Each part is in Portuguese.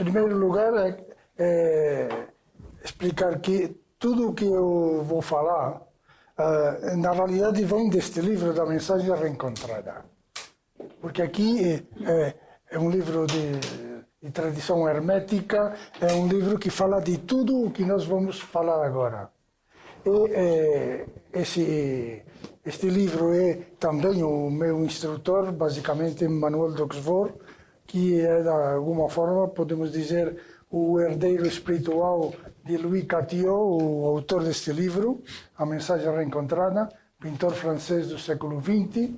primeiro lugar, explicar que tudo o que eu vou falar, na realidade, vem deste livro da Mensagem Reencontrada. Porque aqui é um livro de tradição hermética, é um livro que fala de tudo o que nós vamos falar agora. Este livro é também o meu instrutor, basicamente Manuel de Oxford, que é, de alguma forma, podemos dizer, o herdeiro espiritual de Louis Catio, o autor deste livro, A Mensagem Reencontrada, pintor francês do século XX,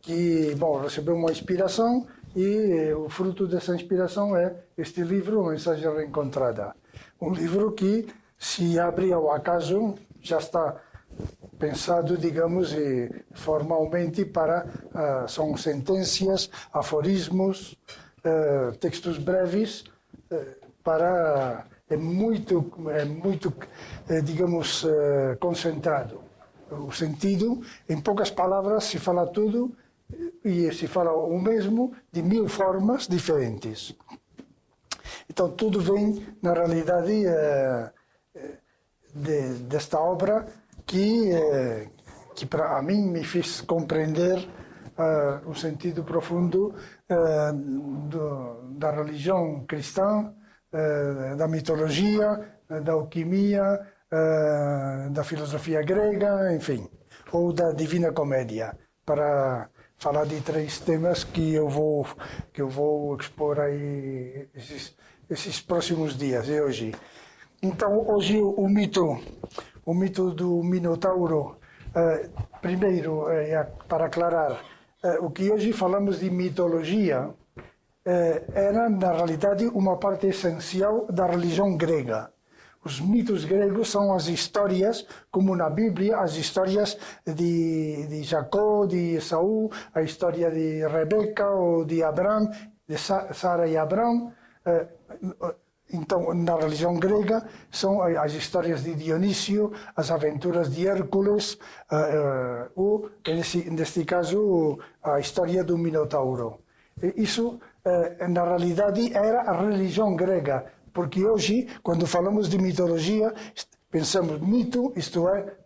que, bom, recebeu uma inspiração e o fruto dessa inspiração é este livro, A Mensagem Reencontrada. Um livro que, se abre ao acaso, já está pensado, digamos, formalmente para, são sentenças, aforismos, textos breves, para, é muito, digamos, concentrado. O sentido, em poucas palavras, se fala tudo e se fala o mesmo de 1000 formas diferentes. Então, tudo vem, na realidade, desta obra que para mim me fez compreender o sentido profundo da religião cristã, da mitologia, da alquimia, da filosofia grega, enfim, ou da Divina Comédia, para falar de 3 temas que eu vou expor aí esses próximos dias e hoje. Então, hoje o mito do Minotauro, primeiro, para aclarar, o que hoje falamos de mitologia era, na realidade, uma parte essencial da religião grega. Os mitos gregos são as histórias, como na Bíblia, as histórias de Jacó, de Esaú, a história de Rebeca ou de Abraão, de Sara e Abraão. Então, na religião grega, são as histórias de Dionísio, as aventuras de Hércules, ou, neste caso, a história do Minotauro. Isso, na realidade, era a religião grega, porque hoje, quando falamos de mitologia, pensamos mito, isto é,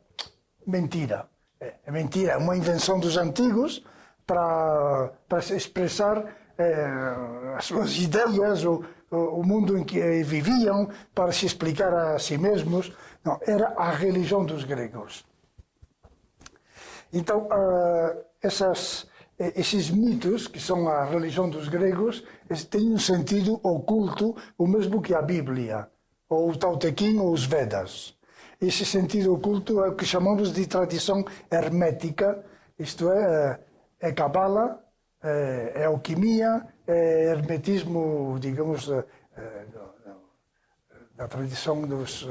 mentira. É mentira, é uma invenção dos antigos para se expressar as suas ideias, o mundo em que viviam, para se explicar a si mesmos. Não, era a religião dos gregos. Então, esses mitos, que são a religião dos gregos, têm um sentido oculto, o mesmo que a Bíblia, ou o Tao Te Ching, ou os Vedas. Esse sentido oculto é o que chamamos de tradição hermética, isto é Cabala, é alquimia, é hermetismo, digamos, da tradição dos,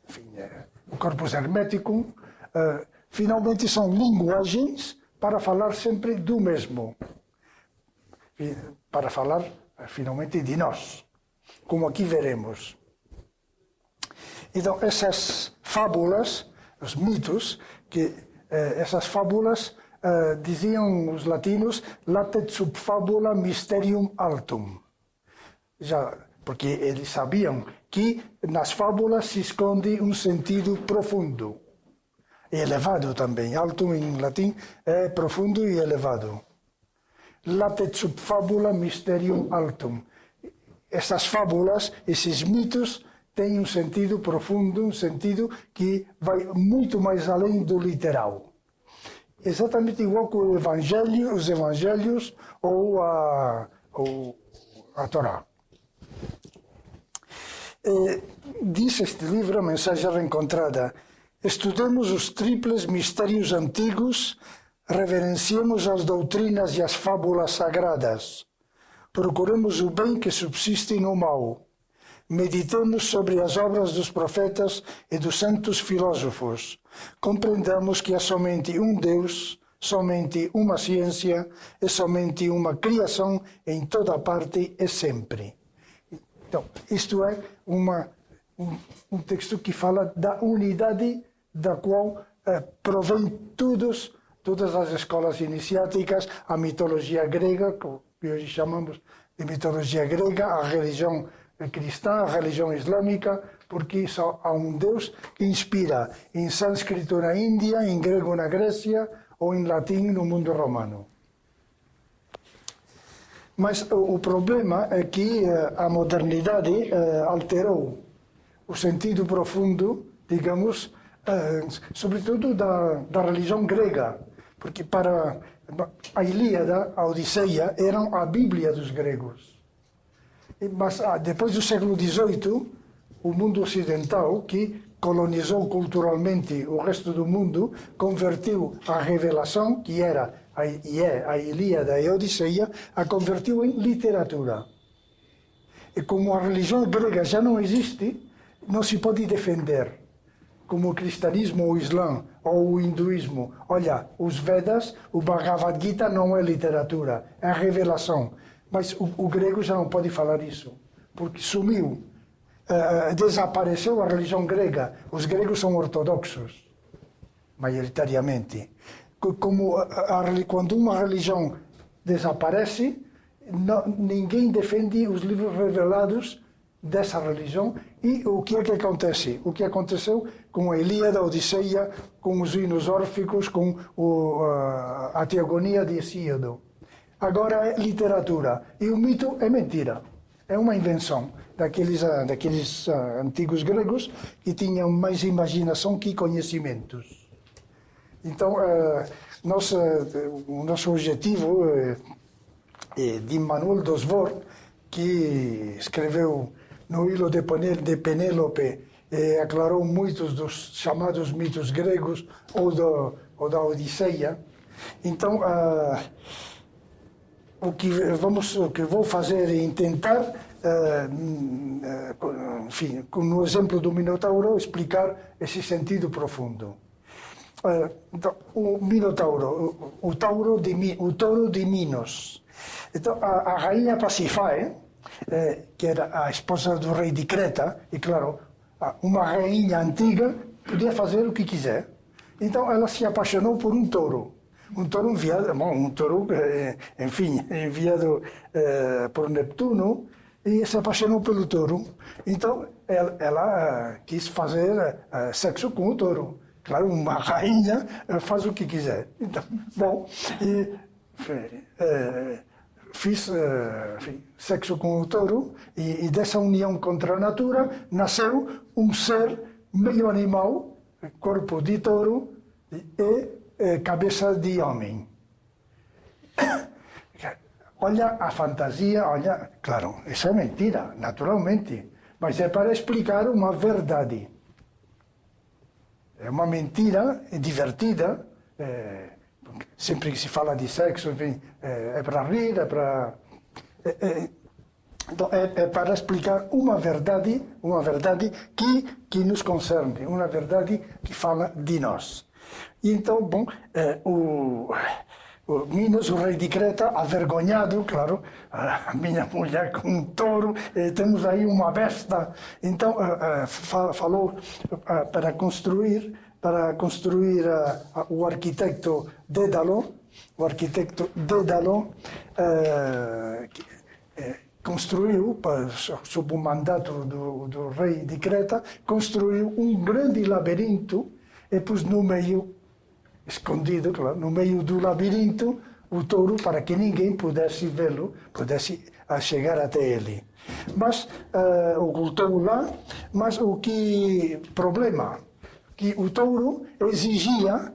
enfim, o corpus hermético. Finalmente são linguagens para falar sempre do mesmo, para falar finalmente de nós, como aqui veremos. Então, essas fábulas, os mitos, essas fábulas diziam os latinos, latet sub fabula mysterium altum. Porque eles sabiam que nas fábulas se esconde um sentido profundo. E elevado também. Altum em latim é profundo e elevado. Latet sub fabula mysterium altum. Essas fábulas, esses mitos, têm um sentido profundo, um sentido que vai muito mais além do literal. Exatamente igual que os evangelhos ou a Torá. Diz este livro, A Mensagem Reencontrada: estudemos os triples mistérios antigos, reverenciemos as doutrinas e as fábulas sagradas, procuremos o bem que subsiste no mal, meditemos sobre as obras dos profetas e dos santos filósofos, compreendamos que há somente um Deus, somente uma ciência e somente uma criação em toda parte e sempre. Então, isto é um texto que fala da unidade da qual provém todas as escolas iniciáticas, a mitologia grega, que hoje chamamos de mitologia grega, a religião cristã, a religião islâmica, porque só há um Deus que inspira em sânscrito na Índia, em grego na Grécia ou em latim no mundo romano. Mas o problema é que a modernidade alterou o sentido profundo, digamos, sobretudo da religião grega, porque para a Ilíada, a Odisseia, eram a Bíblia dos gregos. Mas depois do século XVIII, o mundo ocidental, que colonizou culturalmente o resto do mundo, convertiu a revelação, que era e é a Ilíada e a Odisseia, a convertiu em literatura. E como a religião grega já não existe, não se pode defender. Como o cristianismo, o islã ou o hinduísmo. Olha, os Vedas, o Bhagavad Gita não é literatura, é a revelação. Mas o grego já não pode falar isso, porque sumiu. Desapareceu a religião grega. Os gregos são ortodoxos, maioritariamente. Quando uma religião desaparece, ninguém defende os livros revelados dessa religião. E o que é que acontece? O que aconteceu com a Ilíada, a Odisseia, com os hinos órficos, com a Teogonia de Hesíodo. Agora é literatura. E o mito é mentira. É uma invenção daqueles antigos gregos que tinham mais imaginação que conhecimentos. Então, o nosso objetivo de Manuel dos Vort, que escreveu no Hilo de Penélope, aclarou muitos dos chamados mitos gregos ou da Odisseia. Então, o que vou fazer é tentar, enfim, no exemplo do Minotauro, explicar esse sentido profundo. Então, o Minotauro, o touro de Minos. Então, a rainha Pasífae, que era a esposa do rei de Creta, e claro, uma rainha antiga podia fazer o que quiser. Então, ela se apaixonou por um touro. Um touro enviado por Neptuno, e se apaixonou pelo touro. Então, ela quis fazer sexo com o touro. Claro, uma rainha faz o que quiser. Então, bom, fiz sexo com o touro, e dessa união contra a natura nasceu um ser meio animal, corpo de touro e cabeça de homem. Olha a fantasia, olha, claro, isso é mentira, naturalmente, mas é para explicar uma verdade. É uma mentira divertida, sempre que se fala de sexo, enfim, é para rir, é para explicar uma verdade que nos concerne, uma verdade que fala de nós. E então, bom, o Minos, o rei de Creta, avergonhado, claro, a minha mulher com um touro, temos aí uma besta. Então, falou para construir o arquiteto Dédalo, construiu, sob o mandato do rei de Creta, construiu um grande labirinto e pôs no meio, escondido, claro, no meio do labirinto, o touro, para que ninguém pudesse vê-lo, pudesse chegar até ele. Mas ocultou lá, mas problema, que o touro exigia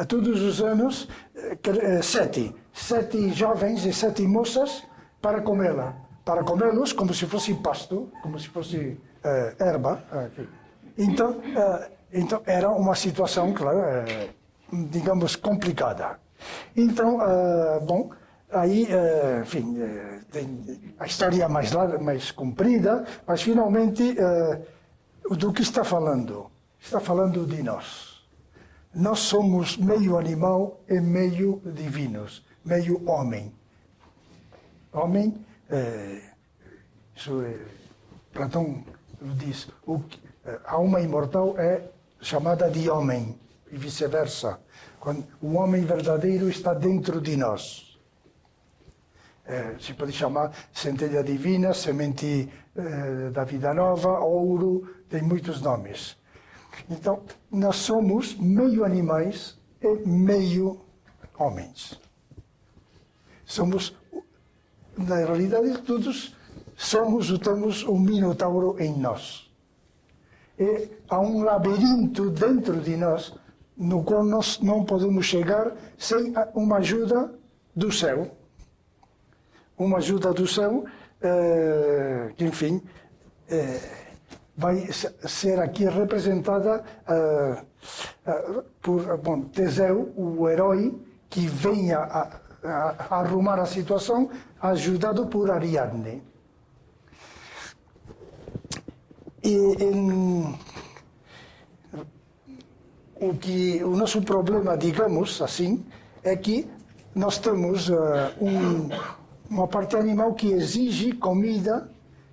todos os anos 7 jovens e 7 moças para comê-los como se fosse pasto, como se fosse erva. Então era uma situação, claro, digamos, complicada. Então, bom, aí, enfim, a história é mais comprida, mas finalmente, do que está falando? Está falando de nós. Nós somos meio animal e meio divinos, meio homem. Homem, Platão diz, a alma imortal é chamada de homem, e vice-versa. Quando o homem verdadeiro está dentro de nós. se pode chamar centelha divina, semente da vida nova, ouro, tem muitos nomes. Então, nós somos meio animais e meio homens. Somos, na realidade, todos temos um minotauro em nós. E há um labirinto dentro de nós, no qual nós não podemos chegar sem uma ajuda do céu. Uma ajuda do céu, que, enfim, vai ser aqui representada por Teseu, o herói, que vem a arrumar a situação, ajudado por Ariadne. O nosso problema, digamos assim, é que nós temos uma parte animal que exige comida,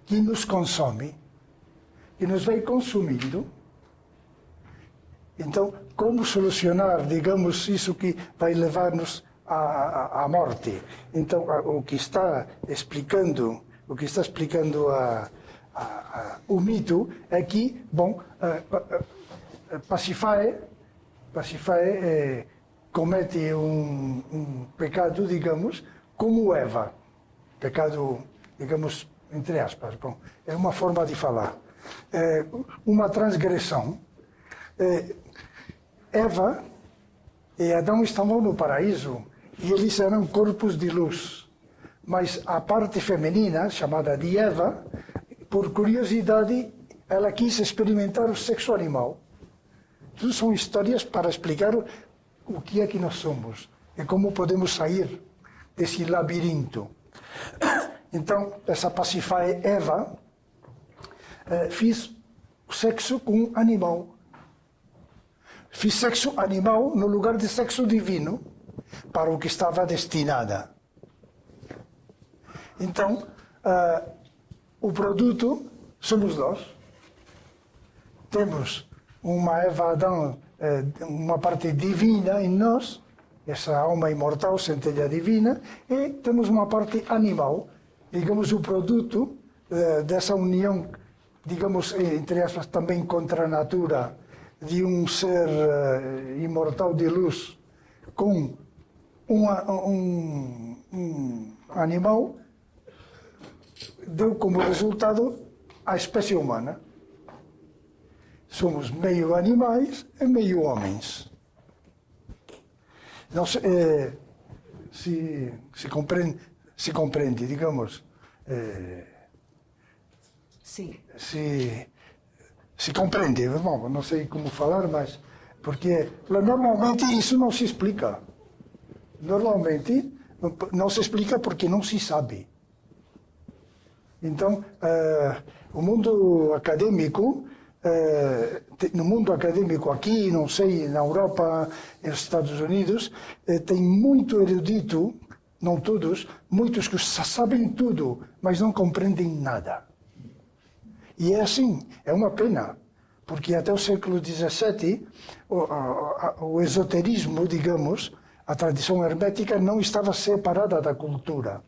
que nos consome, que nos vai consumindo. Então, como solucionar, digamos, isso que vai levar-nos à morte? Então, o que está explicando o mito é que, Pasífae comete um pecado, digamos, como Eva. Pecado, digamos, entre aspas. Bom, é uma forma de falar. Uma transgressão. Eva e Adão estavam no paraíso e eles eram corpos de luz. Mas a parte feminina, chamada de Eva, por curiosidade, ela quis experimentar o sexo animal. Tudo são histórias para explicar o que é que nós somos e como podemos sair desse labirinto. Então, essa Pasífae Eva fiz sexo com um animal. Fiz sexo animal no lugar de sexo divino, para o que estava destinada. Então, o produto somos nós. Temos uma Eva Adão, uma parte divina em nós, essa alma imortal, centelha divina, e temos uma parte animal, digamos, o produto dessa união, digamos, entre aspas, também contra a natura, de um ser imortal de luz com um animal, deu como resultado a espécie humana. Somos meio animais e meio homens. Não se compreende, digamos. Sim. Se compreende, bom, não sei como falar, mas porque normalmente isso não se explica. Normalmente não se explica porque não se sabe. Então, o mundo acadêmico, no mundo acadêmico aqui, não sei, na Europa, nos Estados Unidos, tem muito erudito, não todos, muitos que sabem tudo, mas não compreendem nada. E é assim, é uma pena, porque até o século XVII, o esoterismo, digamos, a tradição hermética não estava separada da cultura,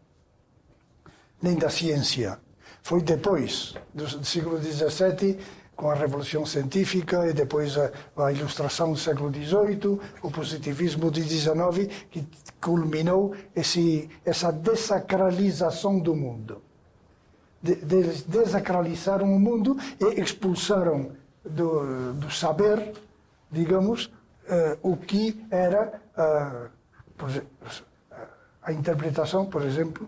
nem da ciência. Foi depois do século XVII, com a Revolução Científica, e depois a Ilustração do século XVIII, o positivismo de XIX, que culminou essa desacralização do mundo. Desacralizaram o mundo e expulsaram do saber, digamos, o que era a interpretação, por exemplo,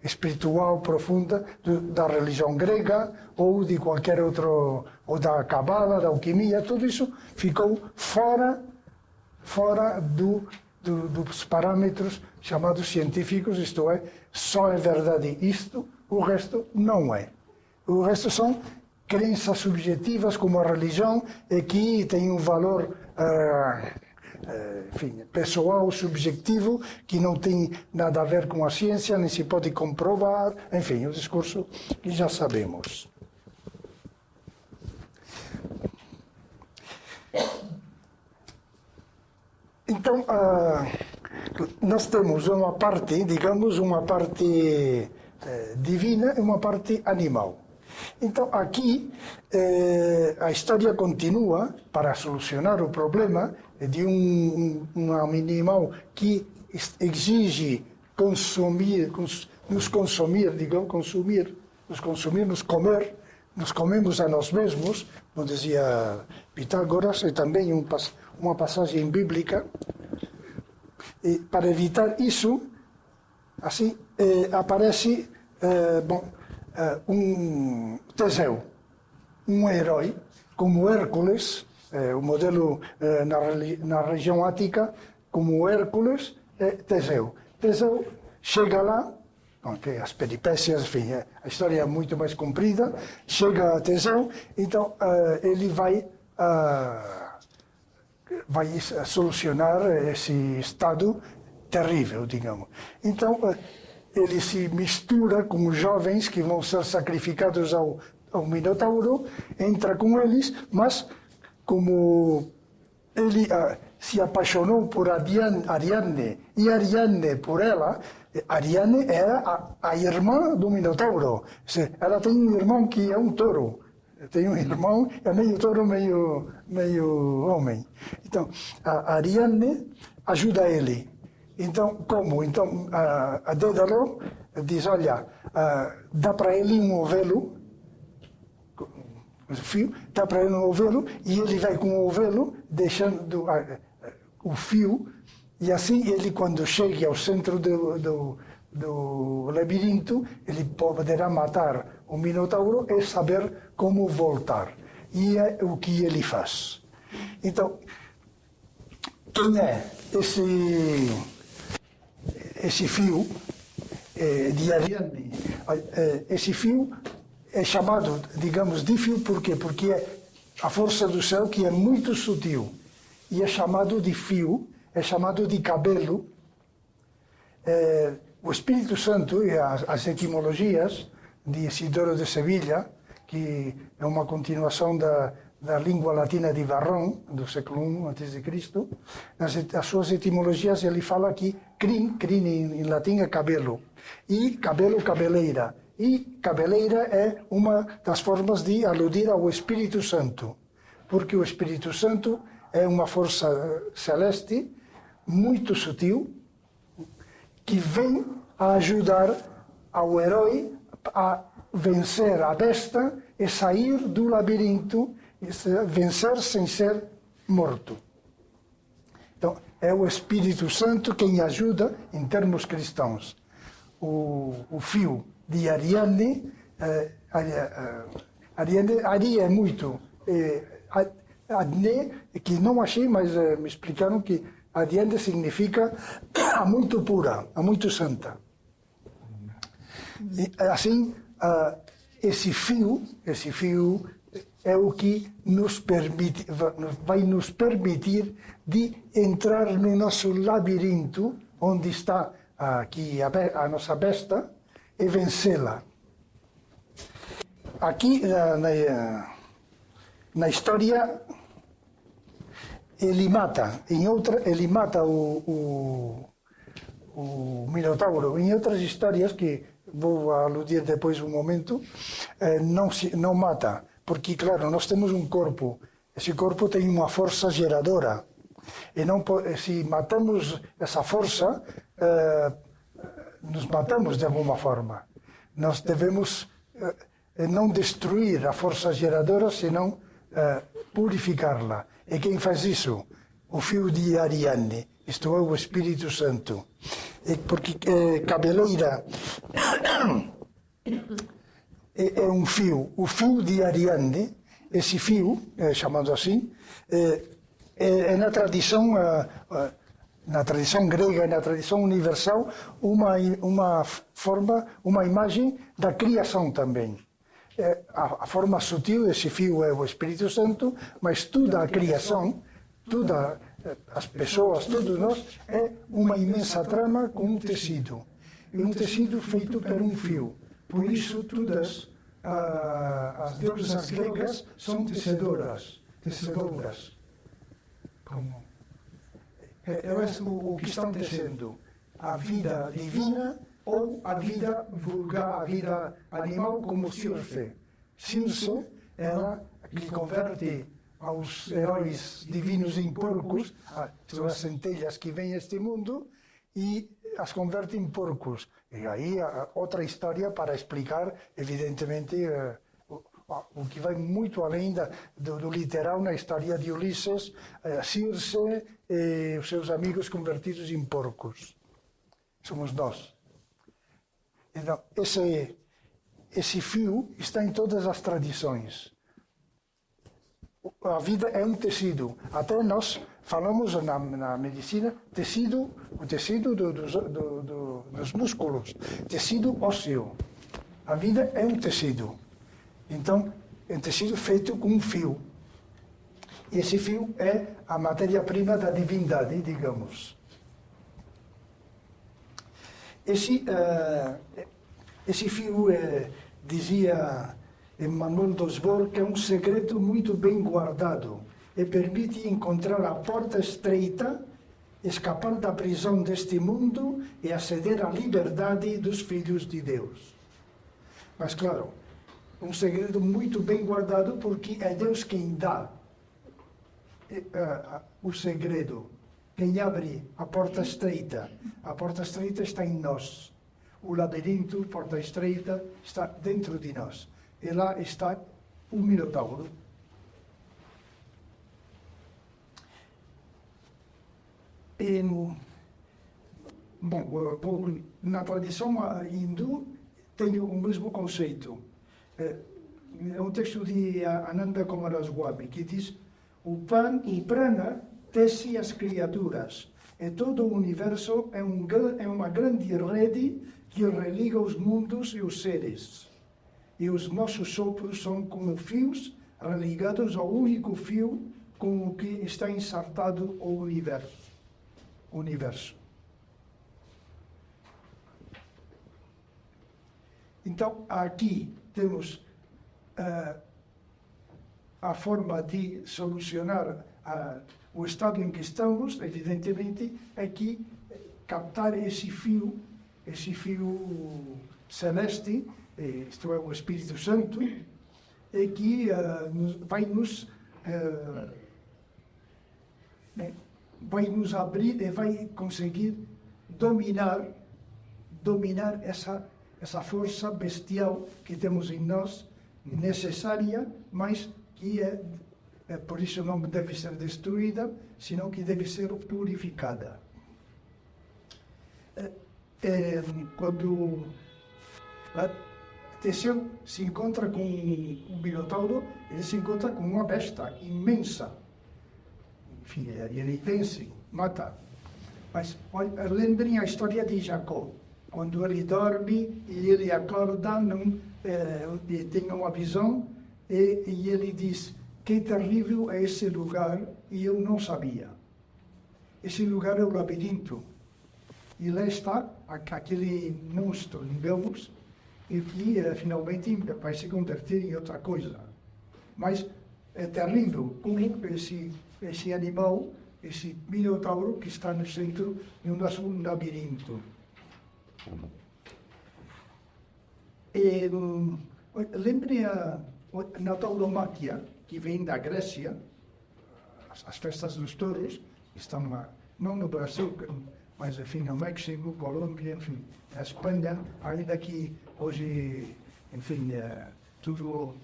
espiritual profunda da religião grega ou de qualquer outro, ou da cabala, da alquimia. Tudo isso ficou fora dos parâmetros chamados científicos, isto é, só é verdade isto, o resto não é. O resto são crenças subjetivas, como a religião, e que tem um valor pessoal, subjetivo, que não tem nada a ver com a ciência, nem se pode comprovar, enfim, o discurso que já sabemos. Então, nós temos uma parte, digamos, uma parte divina e uma parte animal. Então, aqui, a história continua para solucionar o problema de um animal que exige consumir, nos comer, nos comemos a nós mesmos, como dizia Pitágoras, e também uma passagem bíblica. E para evitar isso, assim, aparece um Teseu, um herói, como Hércules, o modelo na região ática, como Hércules, é Teseu. Teseu chega lá, as peripécias, enfim, a história é muito mais comprida, chega a Teseu, então ele vai solucionar esse estado terrível, digamos. Então, ele se mistura com os jovens que vão ser sacrificados ao Minotauro, entra com eles, mas como ele se apaixonou por Ariadne e Ariadne por ela, Ariadne era a irmã do Minotauro. Ela tem um irmão que é um touro. Tem um irmão, é meio touro, meio homem. Então, a Ariadne ajuda ele. Então, como? Então, a Dédalo diz, olha, dá para ele um ovelo, fio, dá para ele um ovelo, e ele vai com o ovelo, deixando o fio, e assim ele, quando chegue ao centro do labirinto, ele poderá matar o Minotauro e saber como voltar. E é o que ele faz. Então, quem é esse fio de Ariadne? Esse fio é chamado, digamos, de fio, por quê? Porque é a força do céu que é muito sutil. E é chamado de fio, é chamado de cabelo. O Espírito Santo e as etimologias de Isidoro de Sevilha, que é uma continuação da língua latina de Varrón, do século I a.C., as suas etimologias ele fala que crin em latim é cabelo, e cabelo, cabeleira. E cabeleira é uma das formas de aludir ao Espírito Santo, porque o Espírito Santo é uma força celeste muito sutil que vem a ajudar ao herói a vencer a besta e sair do labirinto, e vencer sem ser morto. Então, é o Espírito Santo quem ajuda em termos cristãos. O fio de Ariadne, Ari é muito... Adne, que não achei, mas me explicaram que Ariadne significa a muito pura, a muito santa. E, assim, esse fio é o que vai nos permitir de entrar no nosso labirinto, onde está aqui a nossa besta, e vencê-la. Aqui na história ele mata, ele mata o Minotauro. Em outras histórias, que vou aludir depois um momento, não mata, porque, claro, nós temos um corpo, esse corpo tem uma força geradora, e não, se matamos essa força, nos matamos de alguma forma. Nós devemos não destruir a força geradora, senão purificá-la. E quem faz isso? O fio de Ariadne, isto é, o Espírito Santo. Porque cabeleira é um fio. O fio de Ariadne, esse fio, chamado assim, é na tradição grega, na tradição universal, uma forma, uma imagem da criação também. A forma sutil desse fio é o Espírito Santo, mas toda a criação, todas as pessoas, todos nós, é uma imensa trama com um tecido. E um tecido feito por um fio. Por isso, todas as deusas gregas são tecedoras. Elas o que estão dizendo, a vida divina ou a vida vulgar, a vida animal como Circe. Circe, ela que converte aos heróis divinos em porcos, são as centelhas que vêm a este mundo, e as converte em porcos. E aí outra história para explicar, evidentemente, o que vai muito além do literal na história de Ulisses, Circe e os seus amigos convertidos em porcos. Somos nós. Então, esse fio está em todas as tradições. A vida é um tecido. Até nós falamos na medicina o tecido dos músculos, tecido ósseo. A vida é um tecido. Então, é um tecido feito com um fio. E esse fio é a matéria-prima da divindade, digamos. Esse fio, dizia Emmanuel dos Bois, que é um segredo muito bem guardado e permite encontrar a porta estreita, escapar da prisão deste mundo e aceder à liberdade dos filhos de Deus. Mas, claro, um segredo muito bem guardado, porque é Deus quem dá o segredo, quem abre a porta estreita. A porta estreita está em nós. O labirinto, porta estreita, está dentro de nós. E lá está o Minotauro. Bom, na tradição hindu tem o mesmo conceito. É um texto de Ananda Kumaraswamy que diz: o prana tece as criaturas, e todo o universo é uma grande rede que religa os mundos e os seres. E os nossos sopros são como fios religados ao único fio com o que está ensartado o universo. Então, aqui temos a forma de solucionar o estado em que estamos, evidentemente, é que captar esse fio celeste, isto é, o Espírito Santo, e que vai nos abrir e vai conseguir dominar essa força bestial que temos em nós, necessária, mas que por isso não deve ser destruída, senão que deve ser purificada. Quando Teseu se encontra com um Minotauro, ele se encontra com uma besta imensa. Enfim, ele vence, mata. Mas lembrem a história de Jacó. Quando ele dorme e ele acorda, tem uma visão e ele diz: que terrível é esse lugar, e eu não sabia. Esse lugar é o labirinto. E lá está aquele monstro, digamos, e que finalmente vai se converter em outra coisa. Mas é terrível como esse animal, esse Minotauro que está no centro de um labirinto. Lembre na tauromaquia, que vem da Grécia, as festas dos touros, que estão não no Brasil, mas enfim, no México, Colômbia, enfim, na Espanha, ainda que hoje, enfim, tudo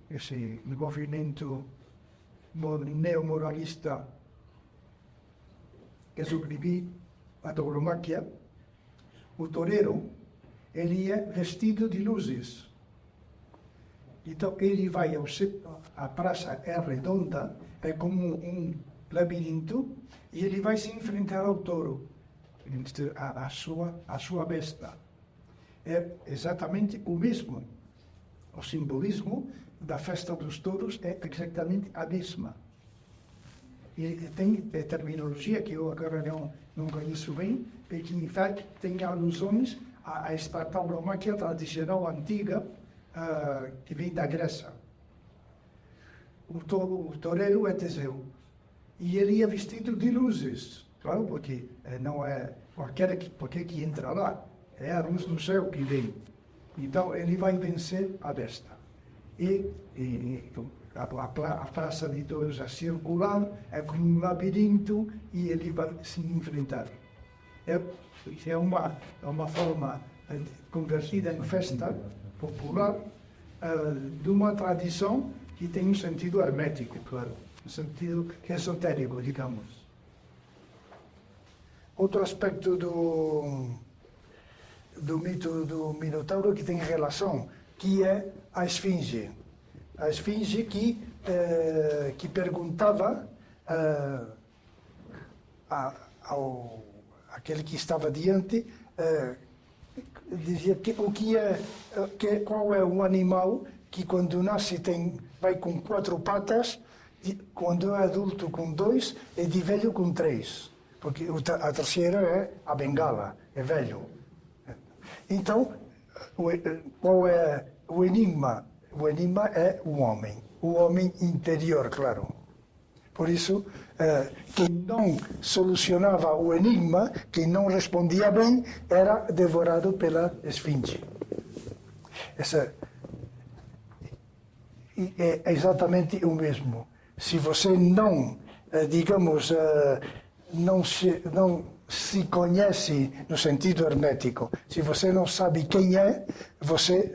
esse movimento neomoralista que suprimiu a tauromaquia, o toureiro, ele é vestido de luzes. Então ele vai a praça é redonda, é como um labirinto, e ele vai se enfrentar ao touro, a sua besta. É exatamente o mesmo. O simbolismo da festa dos touros é exatamente a mesma. E tem terminologia que eu agora não conheço bem, e que em fato tem alusões a esta tauromaquia tradicional antiga, que vem da Grécia. O toureiro é Teseu. E ele é vestido de luzes, claro, porque não é qualquer que entra lá, é a luz do céu que vem. Então ele vai vencer a besta. A praça de touros é circular, é como um labirinto e ele vai se enfrentar. É uma forma convertida em festa popular de uma tradição que tem um sentido hermético, claro, um sentido esotérico, digamos. Outro aspecto do mito do Minotauro que tem relação, que é a esfinge. A esfinge que perguntava àquele que estava diante, dizia qual é o animal que quando nasce vai com 4 patas, quando é adulto com 2 e de velho com 3, porque a terceira é a bengala, é velho. Então, qual é o enigma? O enigma é o homem interior, claro. Por isso, quem não solucionava o enigma, quem não respondia bem, era devorado pela esfinge. É exatamente o mesmo. Se você não, digamos, não se conhece no sentido hermético, se você não sabe quem é, você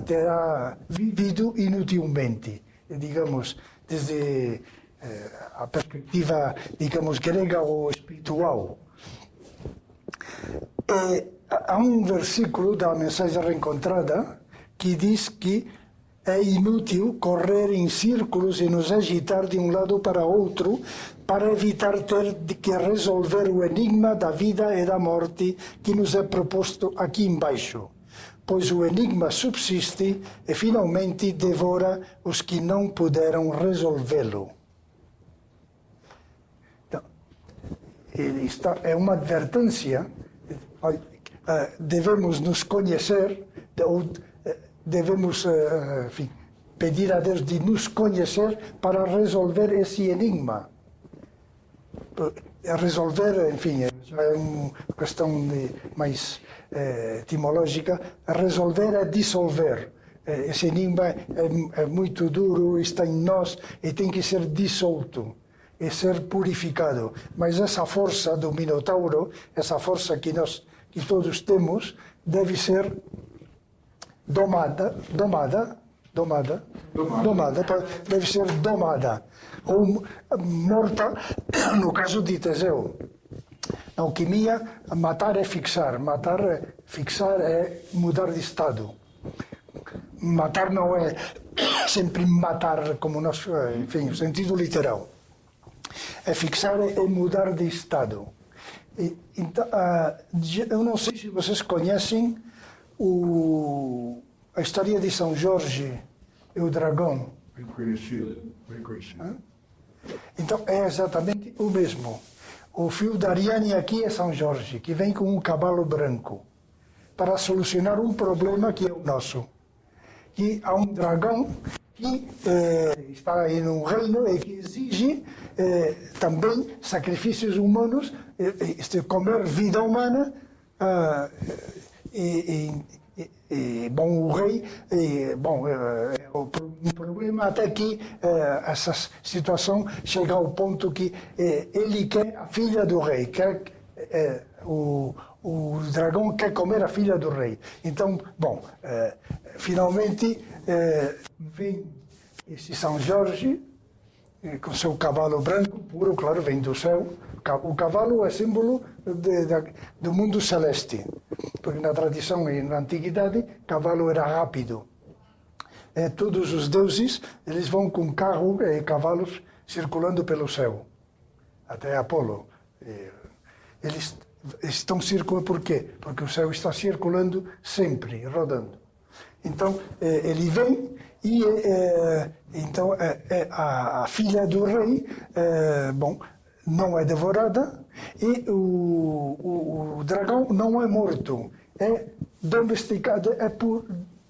terá vivido inutilmente, digamos, desde a perspectiva, digamos, grega ou espiritual. Há um versículo da Mensagem Reencontrada que diz que é inútil correr em círculos e nos agitar de um lado para outro para evitar ter que resolver o enigma da vida e da morte que nos é proposto aqui embaixo, pois o enigma subsiste e finalmente devora os que não puderam resolvê-lo. Então, é uma advertência, devemos nos conhecer, devemos, enfim, pedir a Deus de nos conhecer para resolver esse enigma. Resolver, enfim, já é uma questão mais etimológica. Resolver é dissolver. Esse enigma é muito duro, está em nós e tem que ser dissolto e ser purificado. Mas essa força do Minotauro, essa força que todos temos, deve ser domada, deve ser domada, ou morta, no caso de Teseu. Na alquimia, matar é fixar, fixar é mudar de estado. Matar não é sempre matar, como nós, enfim, o sentido literal. Fixar é mudar de estado. Então, eu não sei se vocês conhecem a história de São Jorge e o dragão. Bem conhecido, bem conhecido. Então é exatamente o mesmo. O fio da Ariane aqui é São Jorge, que vem com um cavalo branco para solucionar um problema que é o nosso. Que há um dragão que está aí num reino e que exige também sacrifícios humanos, comer vida humana. Bom, o rei, um problema até que essa situação chega ao ponto que ele quer a filha do rei, o dragão quer comer a filha do rei. Então, bom, finalmente vem esse São Jorge com seu cavalo branco, puro, claro, vem do céu. O cavalo é símbolo do mundo celeste, porque na tradição e na antiguidade, cavalo era rápido. Todos os deuses, eles vão com carro e cavalos circulando pelo céu, até Apolo. Eles estão circulando, por quê? Porque o céu está circulando sempre, rodando. Então, ele vem e então a filha do rei, não é devorada e o dragão não é morto, é domesticado, é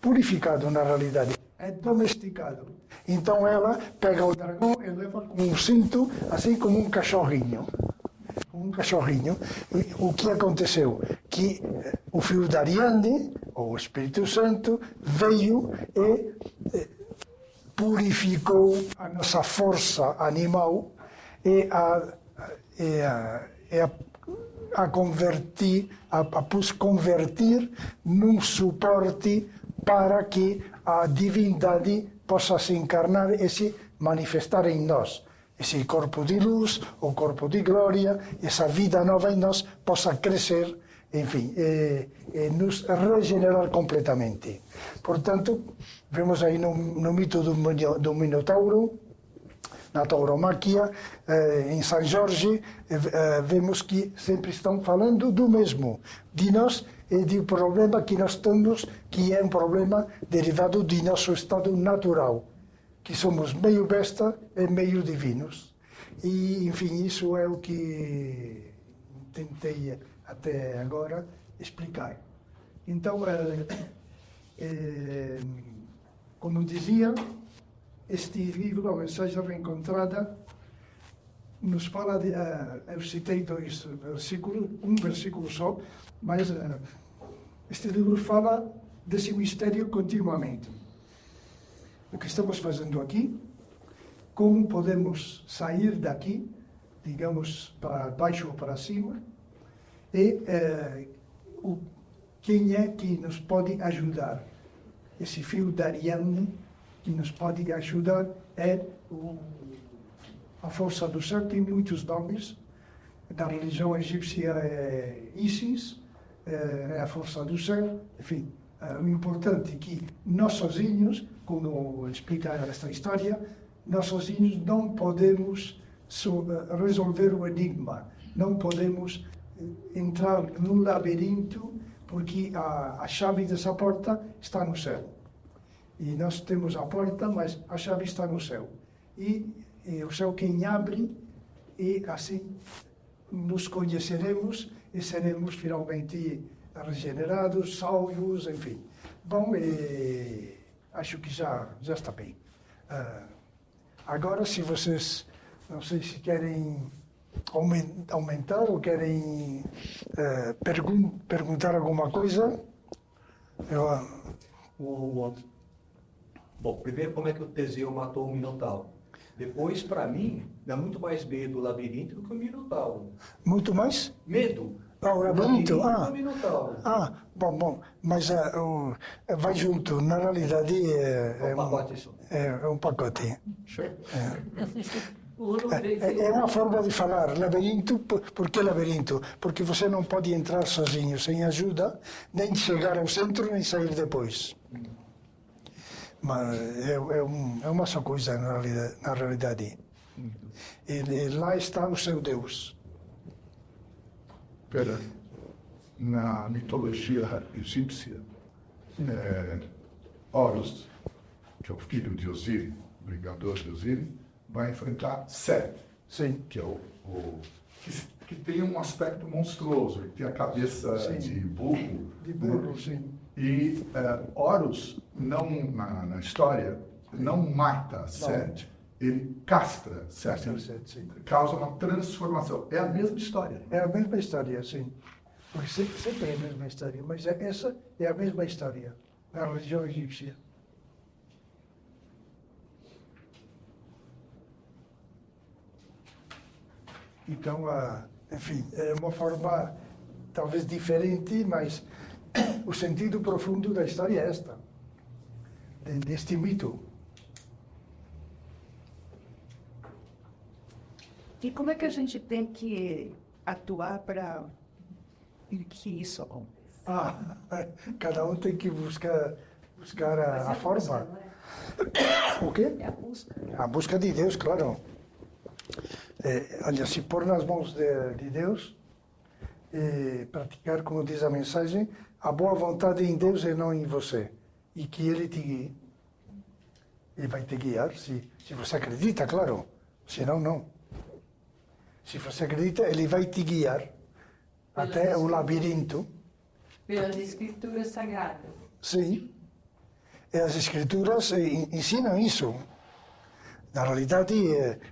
purificado na realidade. É domesticado. Então ela pega o dragão e leva com um cinto, assim como um cachorrinho. Um cachorrinho. O que aconteceu? Que o filho da Ariadne, ou o Espírito Santo, veio e purificou a nossa força animal e a pôs convertir num suporte para que a divindade possa se encarnar e se manifestar em nós. Esse corpo de luz, o corpo de glória, essa vida nova em nós possa crescer, enfim, e nos regenerar completamente. Portanto, vemos aí no mito do Minotauro, na tauromaquia, em São Jorge, vemos que sempre estão falando do mesmo, de nós e do problema que nós temos, que é um problema derivado de nosso estado natural, que somos meio besta e meio divinos. E, enfim, isso é o que tentei até agora explicar. Então, como dizia, este livro, A Mensagem Reencontrada, nos fala de... eu citei dois versículos, um versículo só, mas este livro fala desse mistério continuamente. O que estamos fazendo aqui, como podemos sair daqui, digamos, para baixo ou para cima, e quem é que nos pode ajudar. Esse fio da Ariadne que nos pode ajudar é a força do céu, tem muitos nomes. Da religião egípcia é Isis, é a força do céu, enfim. O importante é que nós sozinhos, como explica esta história, nós sozinhos não podemos resolver o enigma, não podemos entrar num labirinto, porque a chave dessa porta está no céu. E nós temos a porta, mas a chave está no céu. E o céu quem abre, e assim nos conheceremos e seremos finalmente regenerados, salvos, enfim. Bom, acho que já está bem. Agora, se vocês, não sei se querem aumentar ou querem perguntar alguma coisa. Bom, primeiro, como é que o Teseu matou o Minotauro? Depois, para mim, dá muito mais medo o labirinto do que o Minotauro. Muito mais? Medo? O labirinto? Do que o Minotauro. Bom, mas vai junto. Na realidade, É um pacote isso. é um pacote. O ouro veio. É uma forma de falar. Labirinto, por que labirinto? Porque você não pode entrar sozinho, sem ajuda, nem chegar ao centro, nem sair depois. Mas é uma só coisa, na realidade. E lá está o seu Deus. Espera, na mitologia egípcia, Horus, que é o filho de Osíris, o brigador de Osíris, vai enfrentar Set, Sim. que é que tem um aspecto monstruoso, ele tem a cabeça Sim. de burro. De burro, sim. E Horus, não, na história, não mata Set, ele castra Set, Sim. causa uma transformação. É a mesma história. É a mesma história, sim. Porque sempre é a mesma história, mas essa é a mesma história na religião egípcia. Então, enfim, é uma forma talvez diferente, mas o sentido profundo da história é esta, deste mito. E como é que a gente tem que atuar para que isso aconteça? Cada um tem que buscar a forma. O quê? É a busca. A busca de Deus, claro. Olha, se pôr nas mãos de Deus, praticar, como diz a mensagem, a boa vontade em Deus e não em você. E que Ele te guie. Ele vai te guiar, se você acredita, claro. Senão, não. Se você acredita, Ele vai te guiar até o labirinto. Pelas escrituras sagradas. Sim. as Escrituras ensinam isso. Na realidade,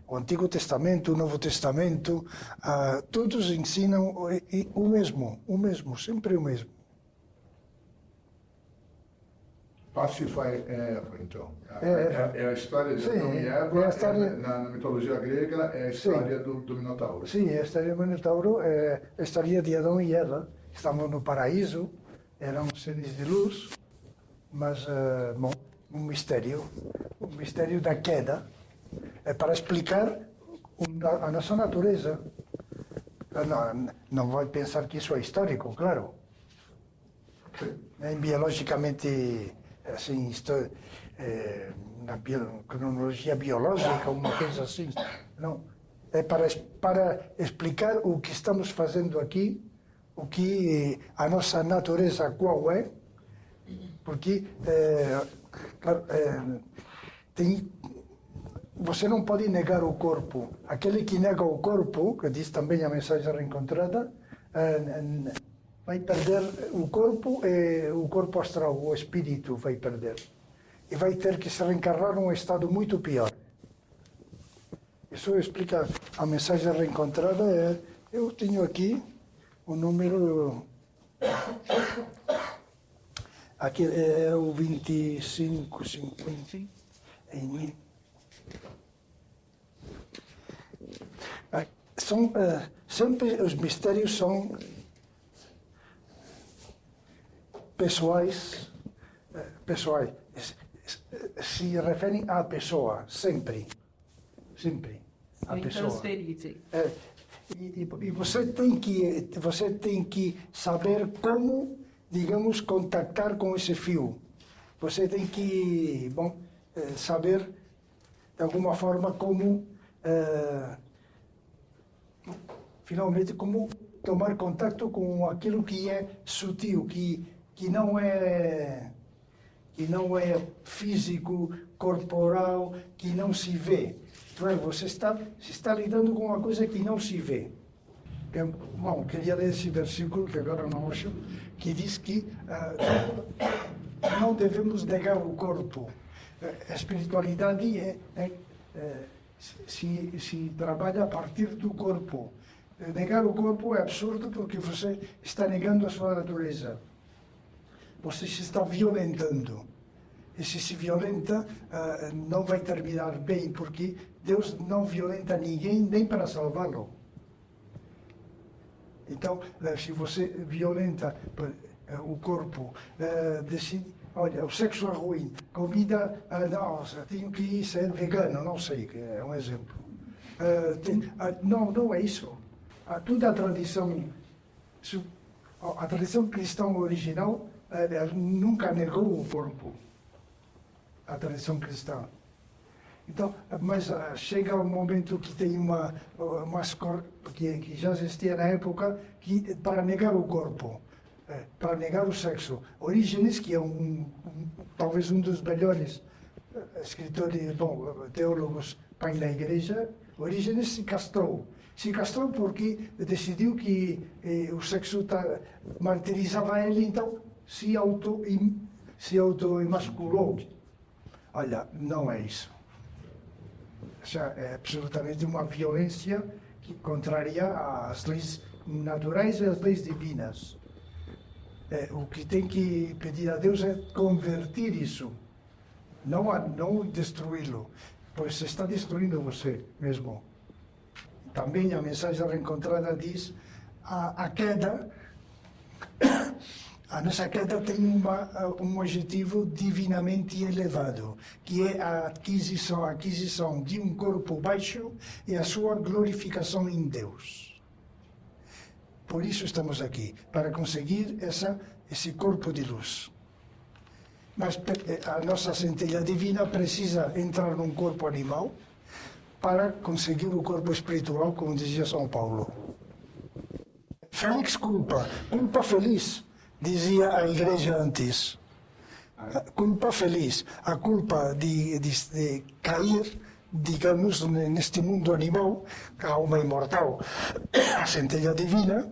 o Antigo Testamento, o Novo Testamento, todos ensinam o mesmo, sempre o mesmo. Parsifal é Eva, então. É a história de Adão e Eva, é a história... na mitologia grega, é a história do Minotauro. Sim, a história do Minotauro é a história de Adão e Eva. Estavam no paraíso, eram seres de luz, mas bom, um mistério da queda, é para explicar a nossa natureza. Não vai pensar que isso é histórico, claro. É biologicamente, assim, na cronologia biológica, uma coisa assim. Não. É para explicar o que estamos fazendo aqui, o que a nossa natureza qual é, porque claro, você não pode negar o corpo. Aquele que nega o corpo, que diz também a mensagem reencontrada, vai perder o corpo astral, o espírito vai perder. E vai ter que se reencarnar num estado muito pior. Isso explica a mensagem reencontrada. Eu tenho aqui o número... Aqui é o 2550. Sempre os mistérios são pessoais, se referem à pessoa, sempre à pessoa. Intransferíveis. E você tem que saber como, digamos, contactar com esse fio. Você tem que, saber de alguma forma como, finalmente, como tomar contato com aquilo que é sutil, que não é físico, corporal, que não se vê. Você está lidando com uma coisa que não se vê. Bom, queria ler esse versículo, que agora não acho, que diz que não devemos negar o corpo. A espiritualidade se trabalha a partir do corpo. Negar o corpo é absurdo porque você está negando a sua natureza. Você se está violentando. E se violenta, não vai terminar bem, porque Deus não violenta ninguém nem para salvá-lo. Então, se você violenta o corpo, decide, olha, o sexo é ruim, comida, nossa, tenho que ser vegano, não sei, é um exemplo. Não é isso. Toda a tradição cristã original nunca negou o corpo. A tradição cristã. Então, mas chega um momento que tem que já existia na época, que para negar o corpo, para negar o sexo. Orígenes, que é talvez um dos melhores escritores, teólogos pai da igreja, Orígenes se castrou. Se castrou porque decidiu que o sexo martirizava ele, então se auto-emasculou. Olha, não é isso. É absolutamente uma violência que contraria as leis naturais e as leis divinas. O que tem que pedir a Deus é converter isso, não destruí-lo, pois você está destruindo você mesmo. Também a mensagem reencontrada diz a queda. A nossa queda tem um objetivo divinamente elevado, que é a aquisição de um corpo baixo e a sua glorificação em Deus. Por isso estamos aqui, para conseguir esse corpo de luz. Mas a nossa centelha divina precisa entrar num corpo animal para conseguir o corpo espiritual, como dizia São Paulo. Félix culpa feliz. Dizia a igreja antes, culpa feliz, a culpa de cair, digamos, neste mundo animal, a alma imortal, a centelha divina,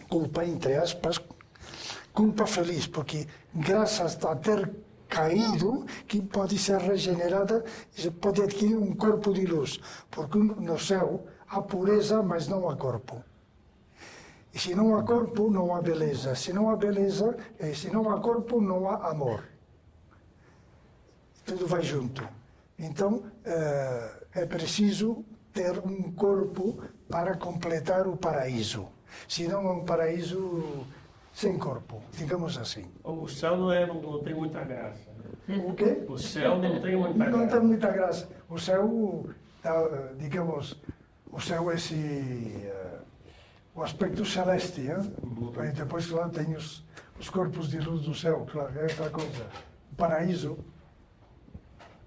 culpa entre aspas, culpa feliz, porque graças a ter caído que pode ser regenerada e pode adquirir um corpo de luz, porque no céu há pureza, mas não há corpo. E se não há corpo, não há beleza. Se não há beleza, se não há corpo, não há amor. Tudo vai junto. Então, é preciso ter um corpo para completar o paraíso. Senão é um paraíso sem corpo, digamos assim. O céu não tem muita graça. O quê? O céu não tem muita Não graça. tem muita graça. O céu, digamos, o céu é o aspecto celeste, hein? E depois, claro, tem os corpos de luz do céu, claro, é outra coisa.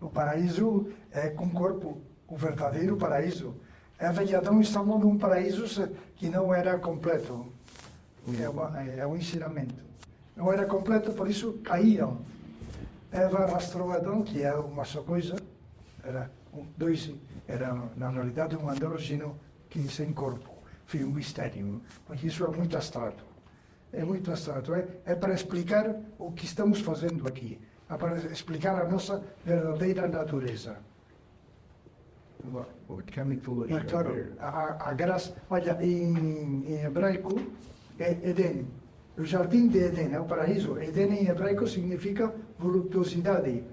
O paraíso é com corpo, o verdadeiro paraíso. Eva e Adão estavam num paraíso que não era completo. É um ensinamento. Não era completo, por isso caíam. Eva arrastou Adão, que é uma só coisa, era na realidade um andrógeno que sem corpo. Foi um mistério, porque isso é muito abstrato. É muito abstrato. É para explicar o que estamos fazendo aqui. É para explicar a nossa verdadeira natureza. Mas, claro, a graça, olha, em hebraico é Éden. O jardim de Éden é o paraíso. Éden em hebraico significa voluptuosidade.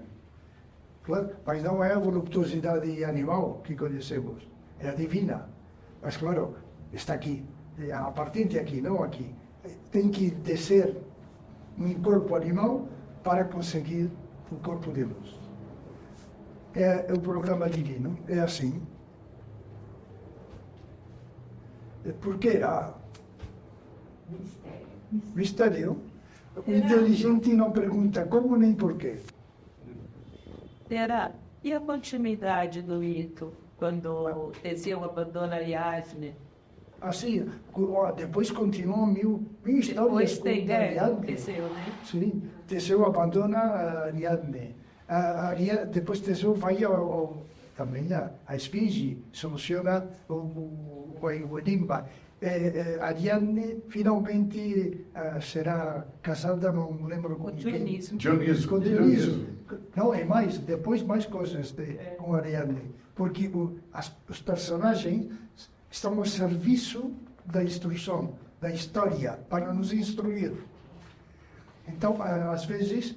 Claro, mas não é a voluptuosidade animal que conhecemos, é a divina. Mas, claro, está aqui, a partir de aqui, não aqui. Tem que descer um corpo animal para conseguir um corpo de luz. É o programa divino, é assim. Porque mistério. O inteligente não pergunta como nem porquê. Será? E a continuidade do mito, quando Teseu abandona Ariadne? Assim, depois continuam mil histórias Depois com tem Ariadne. Teseu, né? Sim, Teseu abandona Ariadne. Depois Teseu vai também a esfinge, soluciona o enigma. Ariadne finalmente será casada, não lembro com quem. Dioniso. Com Dioniso. Não, é mais, depois mais coisas com Ariadne. Porque os personagens estão ao serviço da instrução, da história, para nos instruir. Então, às vezes,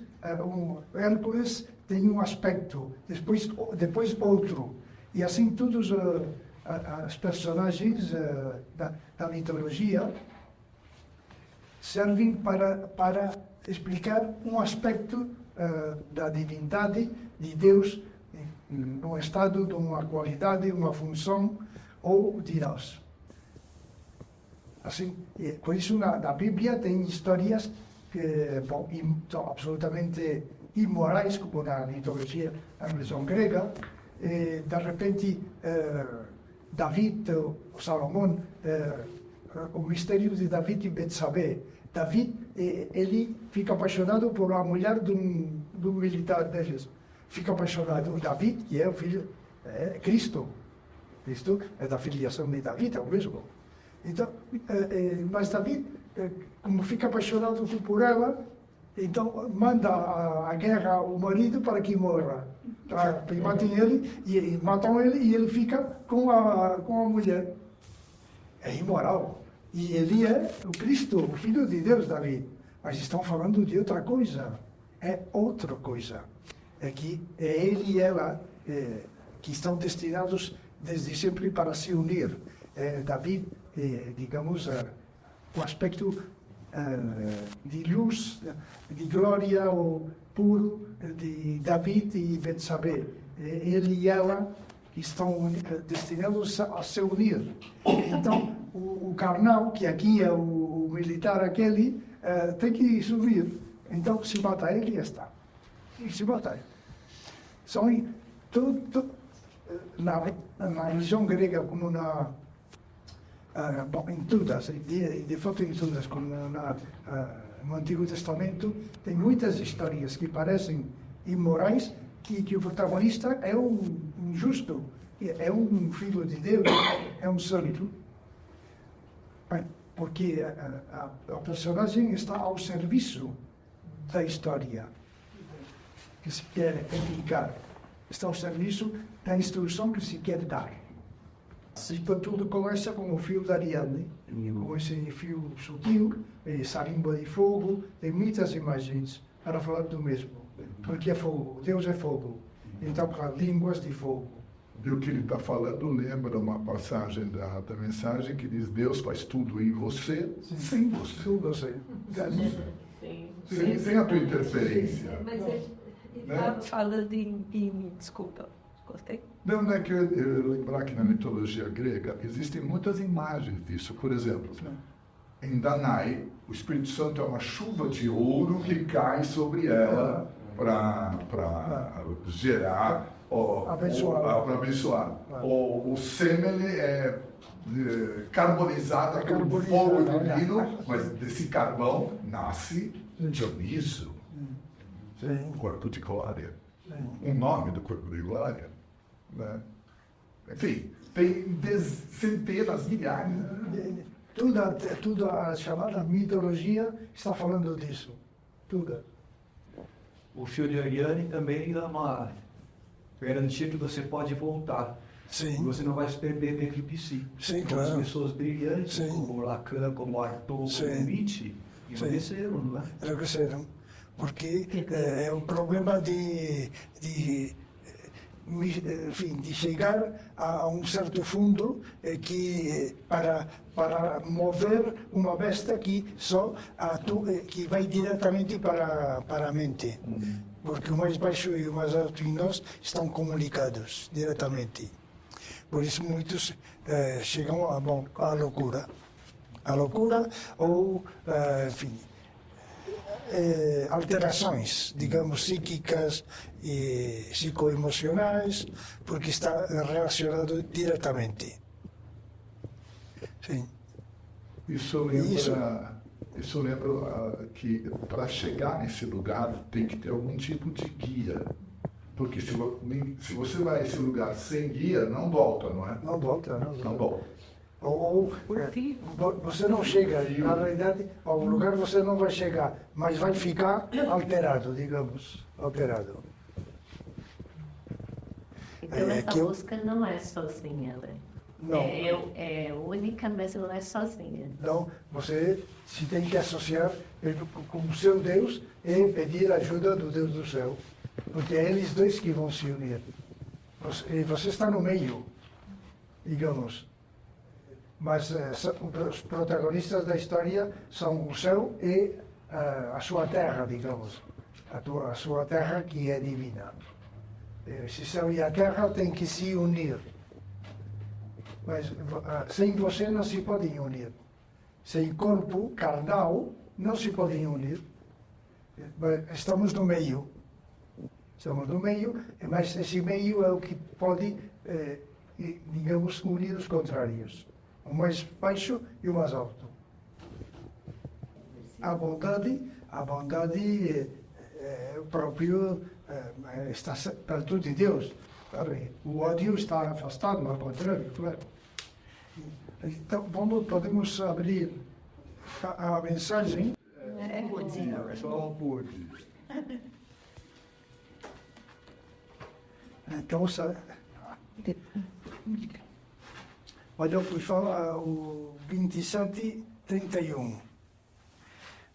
Hércules tem um aspecto, depois outro. E assim todos os personagens da mitologia servem para explicar um aspecto da divindade de Deus, num estado, de uma qualidade, uma função, ou de nós. Assim, por isso na Bíblia tem histórias que são absolutamente imorais, como na mitologia, na religião grega. De repente, David, o Salomão, o mistério de David e Betsabé. David, ele fica apaixonado por uma mulher de um militar deles. Fica apaixonado. O David, que é o filho, é Cristo. Cristo é da filiação de David, é o mesmo. Então, mas David, como fica apaixonado por ela, então manda a guerra ao marido para que morra. Matem ele, e matam ele e ele fica com a mulher. É imoral. E ele é o Cristo, o Filho de Deus, David. Mas estão falando de outra coisa. É outra coisa. É que é ele e ela que estão destinados desde sempre para se unir. David, digamos, o aspecto de luz, de glória, o puro de David e Betsabé. Ele e ela que estão destinados a se unir. Então, o carnal, que aqui é o militar aquele, tem que subir. Então, se mata ele, já está. E se mata ele. São na religião grega, como em todas, de fato em todas, como no Antigo Testamento, tem muitas histórias que parecem imorais, que o protagonista é um justo, é um filho de Deus, é um santo. Porque a personagem está ao serviço da história. que se quer aplicar, está ao serviço da instrução que se quer dar. E para tudo começa com o fio da Ariadne, com esse fio sutil, sarimba de fogo, tem muitas imagens para falar do mesmo. Porque é fogo, Deus é fogo. Então, para línguas de fogo. E o que ele está falando lembra uma passagem da mensagem que diz: Deus faz tudo em você, sem você. Tudo assim. Sim. Sem a tua interferência. Mas ele Né? estava falando desculpa, gostei. Não é que eu lembrar que na mitologia grega existem muitas imagens disso. Por exemplo, em Danae, o Espírito Santo é uma chuva de ouro que cai sobre ela para gerar, para abençoar. O Semele é carbonizado com fogo divino, mas desse carvão nasce Dioniso, o corpo de glória. O nome do corpo de glória. Né? Enfim, tem centenas, milhares. Tudo a chamada mitologia está falando disso. Tudo. O fio de Ariane também dá uma garantia que você pode voltar. Sim. Você não vai se perder dentro de si. Sim, Então, claro. as pessoas brilhantes, Sim. como Lacan, como Arthur, Sim. como Nietzsche, envelheceram, não é? Enlouqueceram. Porque é um problema enfim, de chegar a um certo fundo que para mover uma besta que que vai diretamente para a mente. Porque o mais baixo e o mais alto em nós estão comunicados diretamente. Por isso muitos chegam à loucura. A loucura ou, enfim, alterações, digamos, psíquicas e psicoemocionais, porque está relacionado diretamente. Sim. Isso lembra que para chegar nesse lugar tem que ter algum tipo de guia. Porque se você vai a esse lugar sem guia, não volta, não é? Não volta, não Não volta. volta. Ou você não chega, na realidade, ao lugar você não vai chegar, mas vai ficar alterado, digamos, alterado. Então É essa que eu- busca não é sozinha, né? Não. É única, mas não é sozinha. Então, você se tem que associar com o seu Deus e pedir ajuda do Deus do céu, porque é eles dois que vão se unir. Você está no meio, digamos. Mas os protagonistas da história são o céu e a sua terra, digamos. A sua terra que é divina. Esse céu e a terra têm que se unir. Mas sem você não se podem unir. Sem corpo carnal não se podem unir. Estamos no meio. Estamos no meio, mas esse meio é o que pode, digamos, unir os contrários. O mais baixo e o mais alto. A bondade é o próprio, está perto de Deus. O ódio está afastado, ao contrário, claro. Então, podemos abrir a mensagem. É só pode. Então, olha, eu fui falar o 27:31.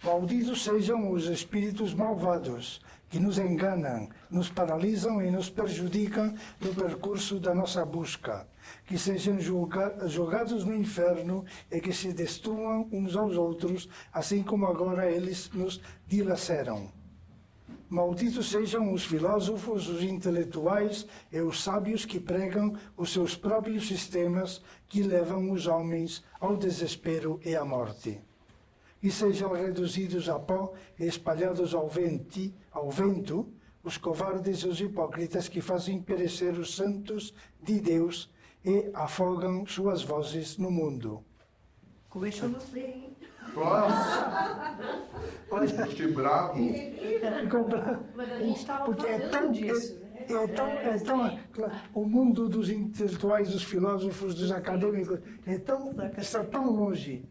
Malditos sejam os espíritos malvados que nos enganam, nos paralisam e nos prejudicam no percurso da nossa busca, que sejam jogados no inferno e que se destruam uns aos outros, assim como agora eles nos dilaceram. Malditos sejam os filósofos, os intelectuais e os sábios que pregam os seus próprios sistemas que levam os homens ao desespero e à morte. E sejam reduzidos a pó e espalhados ao vento os covardes e os hipócritas que fazem perecer os santos de Deus e afogam suas vozes no mundo. Começamos bem. Olha, que bravo. Mas a gente estava Porque falando disso. o mundo dos intelectuais, dos filósofos, dos acadêmicos, está tão longe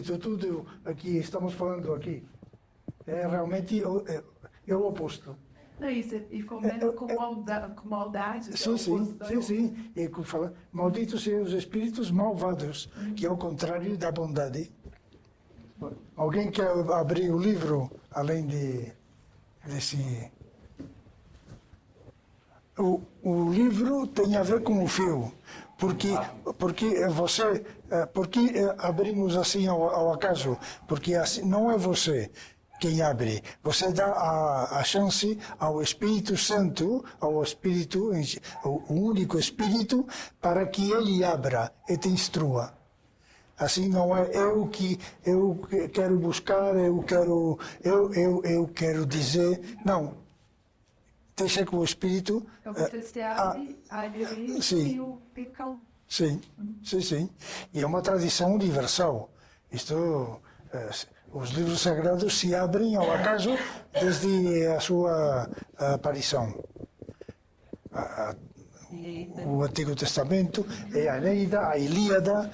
de tudo aqui estamos falando aqui. É realmente é o oposto. E comendo com maldade. Sim, sim, sim, sim. É que fala, malditos são os espíritos malvados, que é o contrário da bondade. Alguém quer abrir o livro, além desse... O livro tem a ver com o fio, porque abrimos assim ao acaso, porque assim, não é você quem abre, você dá a chance ao Espírito Santo, ao Espírito, o único Espírito, para que ele abra e te instrua. Assim não é eu quero buscar, eu quero dizer, não. Deixa que o Espírito... Então você abre sim. e o picão. Sim, sim, sim. E é uma tradição universal. Os livros sagrados se abrem ao acaso desde a sua aparição. O Antigo Testamento, a Eneida, a Ilíada,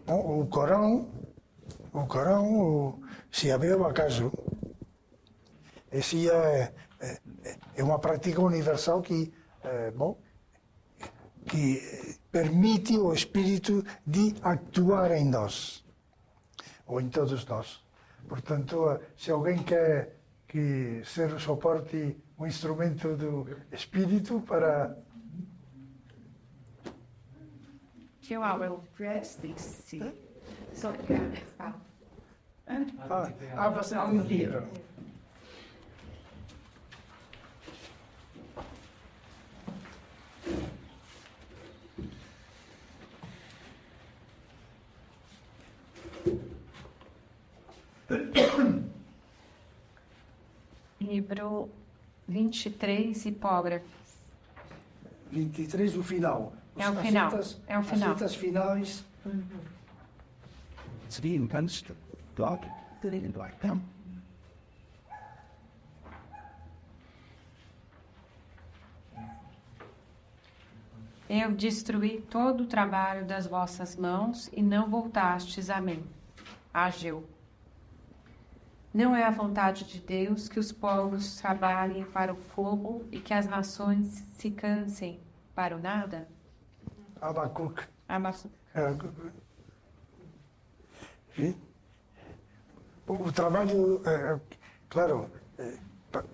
o Corão se abriu ao acaso. Essa é uma prática universal que permite ao Espírito de actuar em nós, ou em todos nós. Portanto, se alguém quer ser o suporte, o instrumento do Espírito para... Que o preste-se. Só você é um livro. Livro 23, Hipógrafos. 23, o final. É o final. É o final. As citas finais. Sim, kannst du dort weiter. Eu destruí todo o trabalho das vossas mãos e não voltastes a mim. Ageu. Não é a vontade de Deus que os povos trabalhem para o fogo e que as nações se cansem para o nada? Abacuque. O trabalho, claro,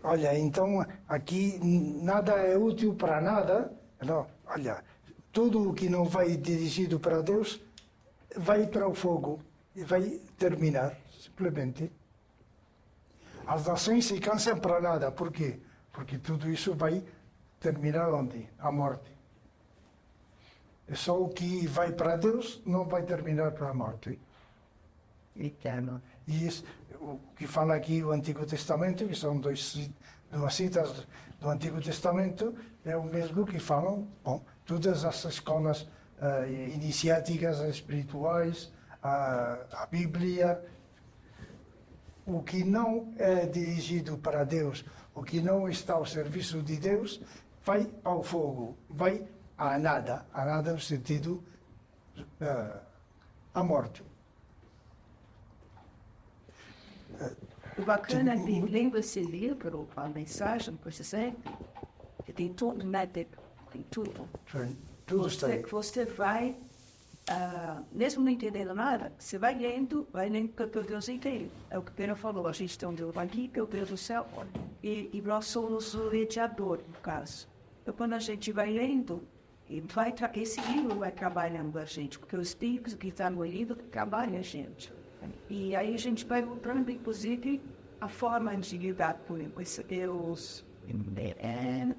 olha, então aqui nada é útil para nada. Não, olha, tudo o que não vai dirigido para Deus vai para o fogo e vai terminar, simplesmente. As nações se cansam para nada. Por quê? Porque tudo isso vai terminar onde? A morte. É só o que vai para Deus não vai terminar para a morte. Eterno. E isso, o que fala aqui o Antigo Testamento, que são duas citas do Antigo Testamento, é o mesmo que falam, todas as escolas iniciáticas, espirituais, a Bíblia. O que não é dirigido para Deus, o que não está ao serviço de Deus, vai ao fogo, vai a nada no sentido à morte. O bacana de lendo esse livro, a mensagem, por exemplo, que tem tudo, né? Tem tudo. Tudo está aí. Você vai, mesmo não entendendo nada, você vai lendo porque Deus entende. É o que o Pedro falou, a gente tem um Deus aqui, que é o Deus do céu, e nós somos o mediador, no caso. Então, quando a gente vai lendo, esse livro vai trabalhando a gente, porque os Espíritos que estão no livro trabalham a gente. E aí a gente vai mostrando, inclusive, a forma de lidar com esse Deus.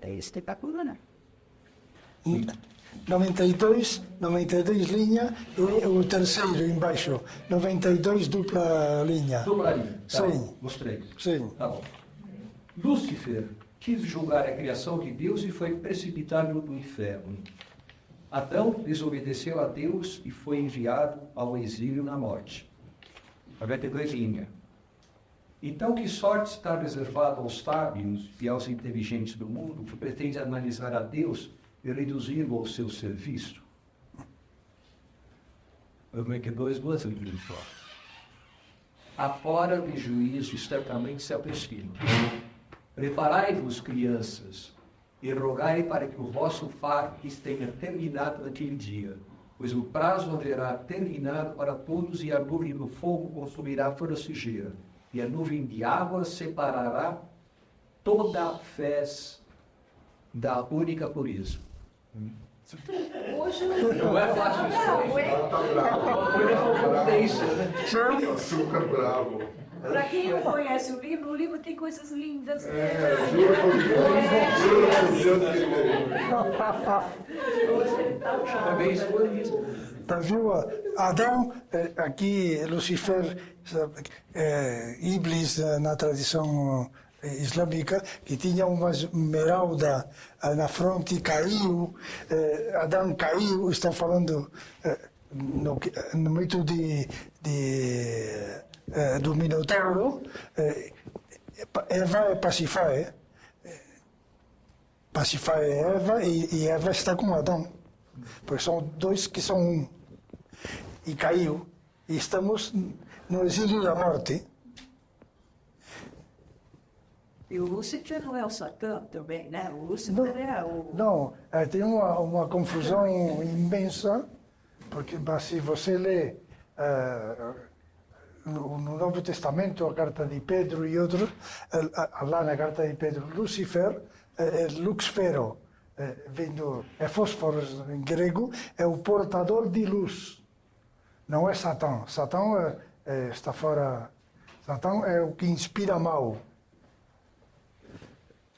É espetacular, né? 92 linha e o terceiro embaixo, 92 dupla linha. Dupla linha. Tá, Sim. os três. Sim. Tá bom. Lúcifer quis julgar a criação de Deus e foi precipitado no inferno. Adão desobedeceu a Deus e foi enviado ao exílio na morte. 92 linha. Então, que sorte está reservada aos sábios e aos inteligentes do mundo que pretende analisar a Deus e reduzi-lo ao seu serviço? Eu me quedou esboçando só. afora de juízo certamente se aproxima. Preparai-vos, crianças, e rogai para que o vosso farques tenha terminado naquele dia, pois o prazo haverá terminado para todos, e a nuvem do fogo consumirá toda a sujeira, e a nuvem de água separará toda a fez da única pureza. Hoje Não é fácil isso. Ela tá brava. Foi uma confidência, né? Açúcar bravo. Para quem não conhece o livro tem coisas lindas. Jura por Deus que É bem escolhido. Tá, viu? Adão, aqui Lucifer, Iblis na tradição islâmica, que tinha uma esmeralda na fronte, caiu, Adão caiu, estão falando no mito do Minotauro, Eva é Pacify, Pacify é Eva e Eva está com Adão, porque são dois que são um, e caiu, e estamos no exílio da morte. E o Lúcifer não é o Satã também, né? O Lúcifer é o... Não, tem uma confusão imensa, porque mas se você lê no Novo Testamento a carta de Pedro e outros, lá na carta de Pedro, Lucifer é Luxfero, é fósforos em grego, é o portador de luz, não é Satã. Satã está fora, Satã é o que inspira mal.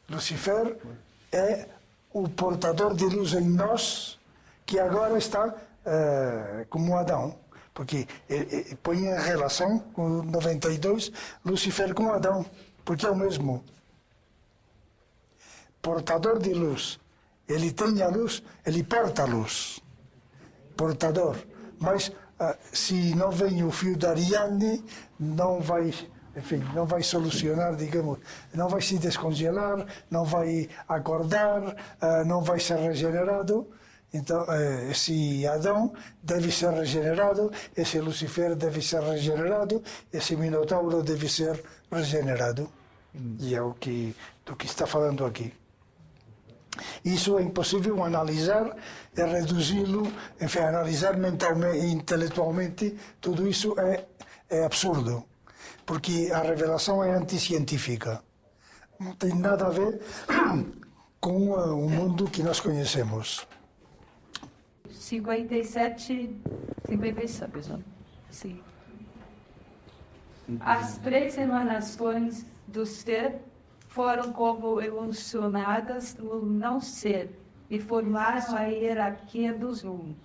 Lucifer é o portador de luz em nós, que agora está como Adão, porque põe em relação com 92 Lucifer com Adão, porque é o mesmo. Portador de luz. Ele tem a luz, ele porta a luz. Portador. Mas se não vem o fio da Ariadne, não vai... Enfim, não vai solucionar, digamos, não vai se descongelar, não vai acordar, não vai ser regenerado. Então, esse Adão deve ser regenerado, esse Lucifer deve ser regenerado, esse Minotauro deve ser regenerado. E é do que está falando aqui. Isso é impossível analisar e reduzi-lo, enfim, analisar mentalmente e intelectualmente, tudo isso é absurdo. Porque a revelação é anticientífica. Não tem nada a ver com o mundo que nós conhecemos. 57, sim. As três emanações do ser foram como evolucionadas no não ser e formaram a hierarquia dos mundos.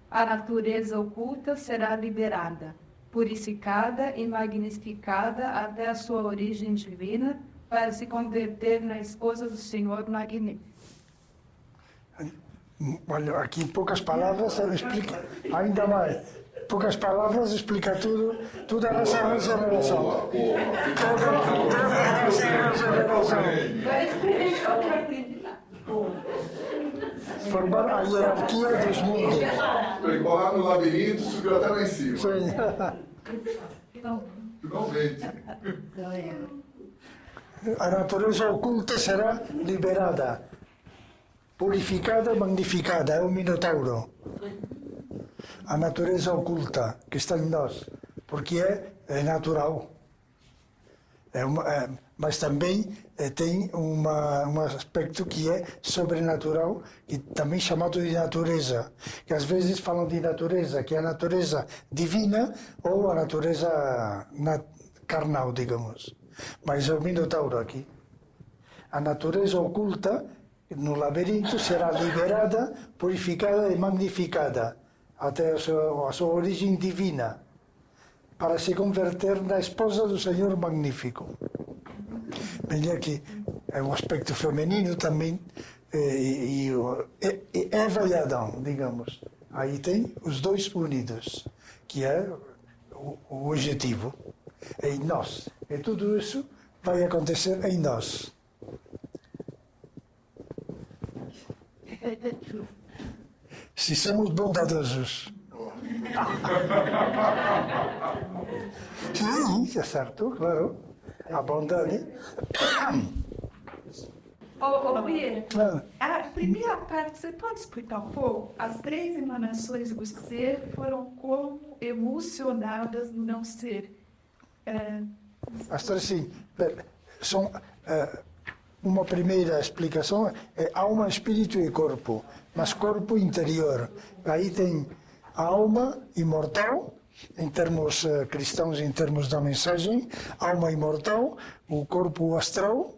A natureza oculta será liberada, purificada e magnificada até a sua origem divina, para se converter na esposa do Senhor magnífico. Olha, aqui em poucas palavras explica ainda mais. Poucas palavras explica tudo a nossa regeneração. Toda a nossa regeneração. Formar a hierarquia dos mundos. Igual lá no labirinto, subiu até lá em cima. Sim. Finalmente. A natureza oculta será liberada, purificada e magnificada. É o Minotauro. A natureza oculta que está em nós, porque é natural. Mas também tem um aspecto que é sobrenatural, que também chamado de natureza, que às vezes falam de natureza, que é a natureza divina ou a natureza carnal, digamos. Mas é o Minotauro aqui. A natureza oculta no labirinto será liberada, purificada e magnificada até a sua origem divina, para se converter na esposa do Senhor magnífico. Bem, aqui é um aspecto feminino também, e Eva e Adão, digamos. Aí tem os dois unidos, que é o objetivo. É em nós. E tudo isso vai acontecer em nós. Se somos bondadosos. Sim, é certo, claro. Abundante. Ô, Pierre, Claro. a primeira parte, você pode explicar um pouco? As 3 emanações do ser foram como emocionadas no não ser. As três, sim. São, uma primeira explicação é alma, espírito e corpo, mas corpo interior. Aí tem a alma imortal, em termos cristãos, em termos da mensagem, alma imortal, o corpo astral,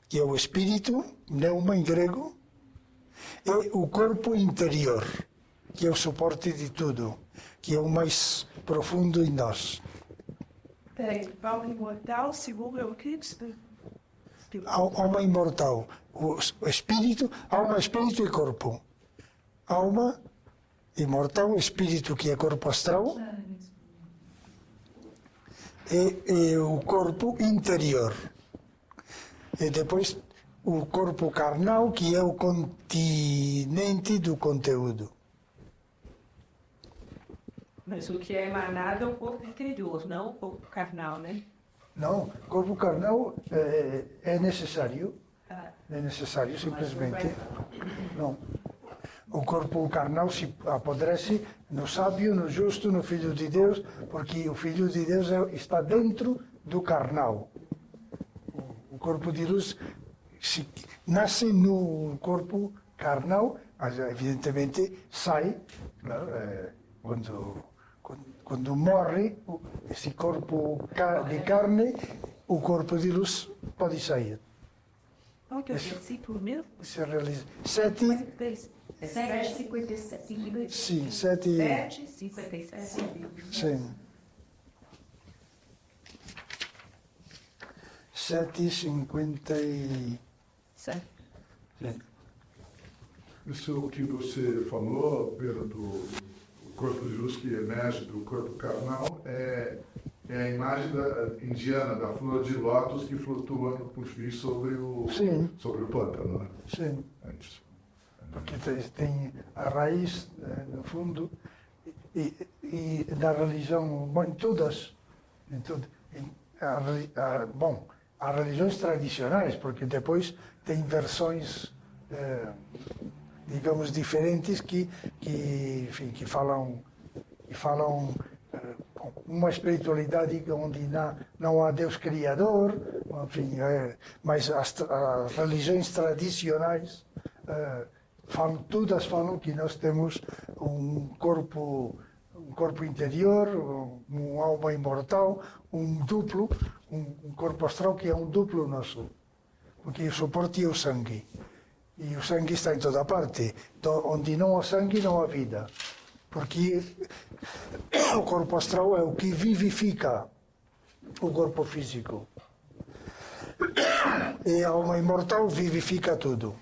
que é o espírito, pneuma em grego, e o corpo interior, que é o suporte de tudo, que é o mais profundo em nós. Peraí, alma imortal, segundo o Cristo. Alma imortal, o espírito, alma, espírito e corpo. Alma imortal, espírito que é corpo astral, e o corpo interior. E depois o corpo carnal, que é o continente do conteúdo. Mas o que é emanado é o corpo interior, não o corpo carnal, né? Não, corpo carnal é necessário. É necessário, simplesmente. Não. O corpo carnal se apodrece no sábio, no justo, no Filho de Deus, porque o Filho de Deus está dentro do carnal. O corpo de luz nasce no corpo carnal, mas evidentemente sai, claro, quando morre esse corpo de carne, o corpo de luz pode sair. Qual que é o versículo mesmo? Se realiza. 7, 7,57. sim, 7, 7:57. sim. 7,50 Certo. Isso que você falou, Pedro, do corpo de luz que emerge do corpo carnal, é a imagem indiana da flor de lótus que flutua por fim sobre o pântano. Né? Sim, É isso. porque tem a raiz, no fundo, e na religião, bom, em todas, há religiões tradicionais, porque depois tem versões, digamos, diferentes que falam uma espiritualidade onde não há Deus Criador, enfim, mas as religiões tradicionais todas falam que nós temos um corpo interior, uma alma imortal, um duplo, um corpo astral que é um duplo nosso, porque o suporte é o sangue. E o sangue está em toda parte. Então, onde não há sangue, não há vida. Porque o corpo astral é o que vivifica o corpo físico. E a alma imortal vivifica tudo.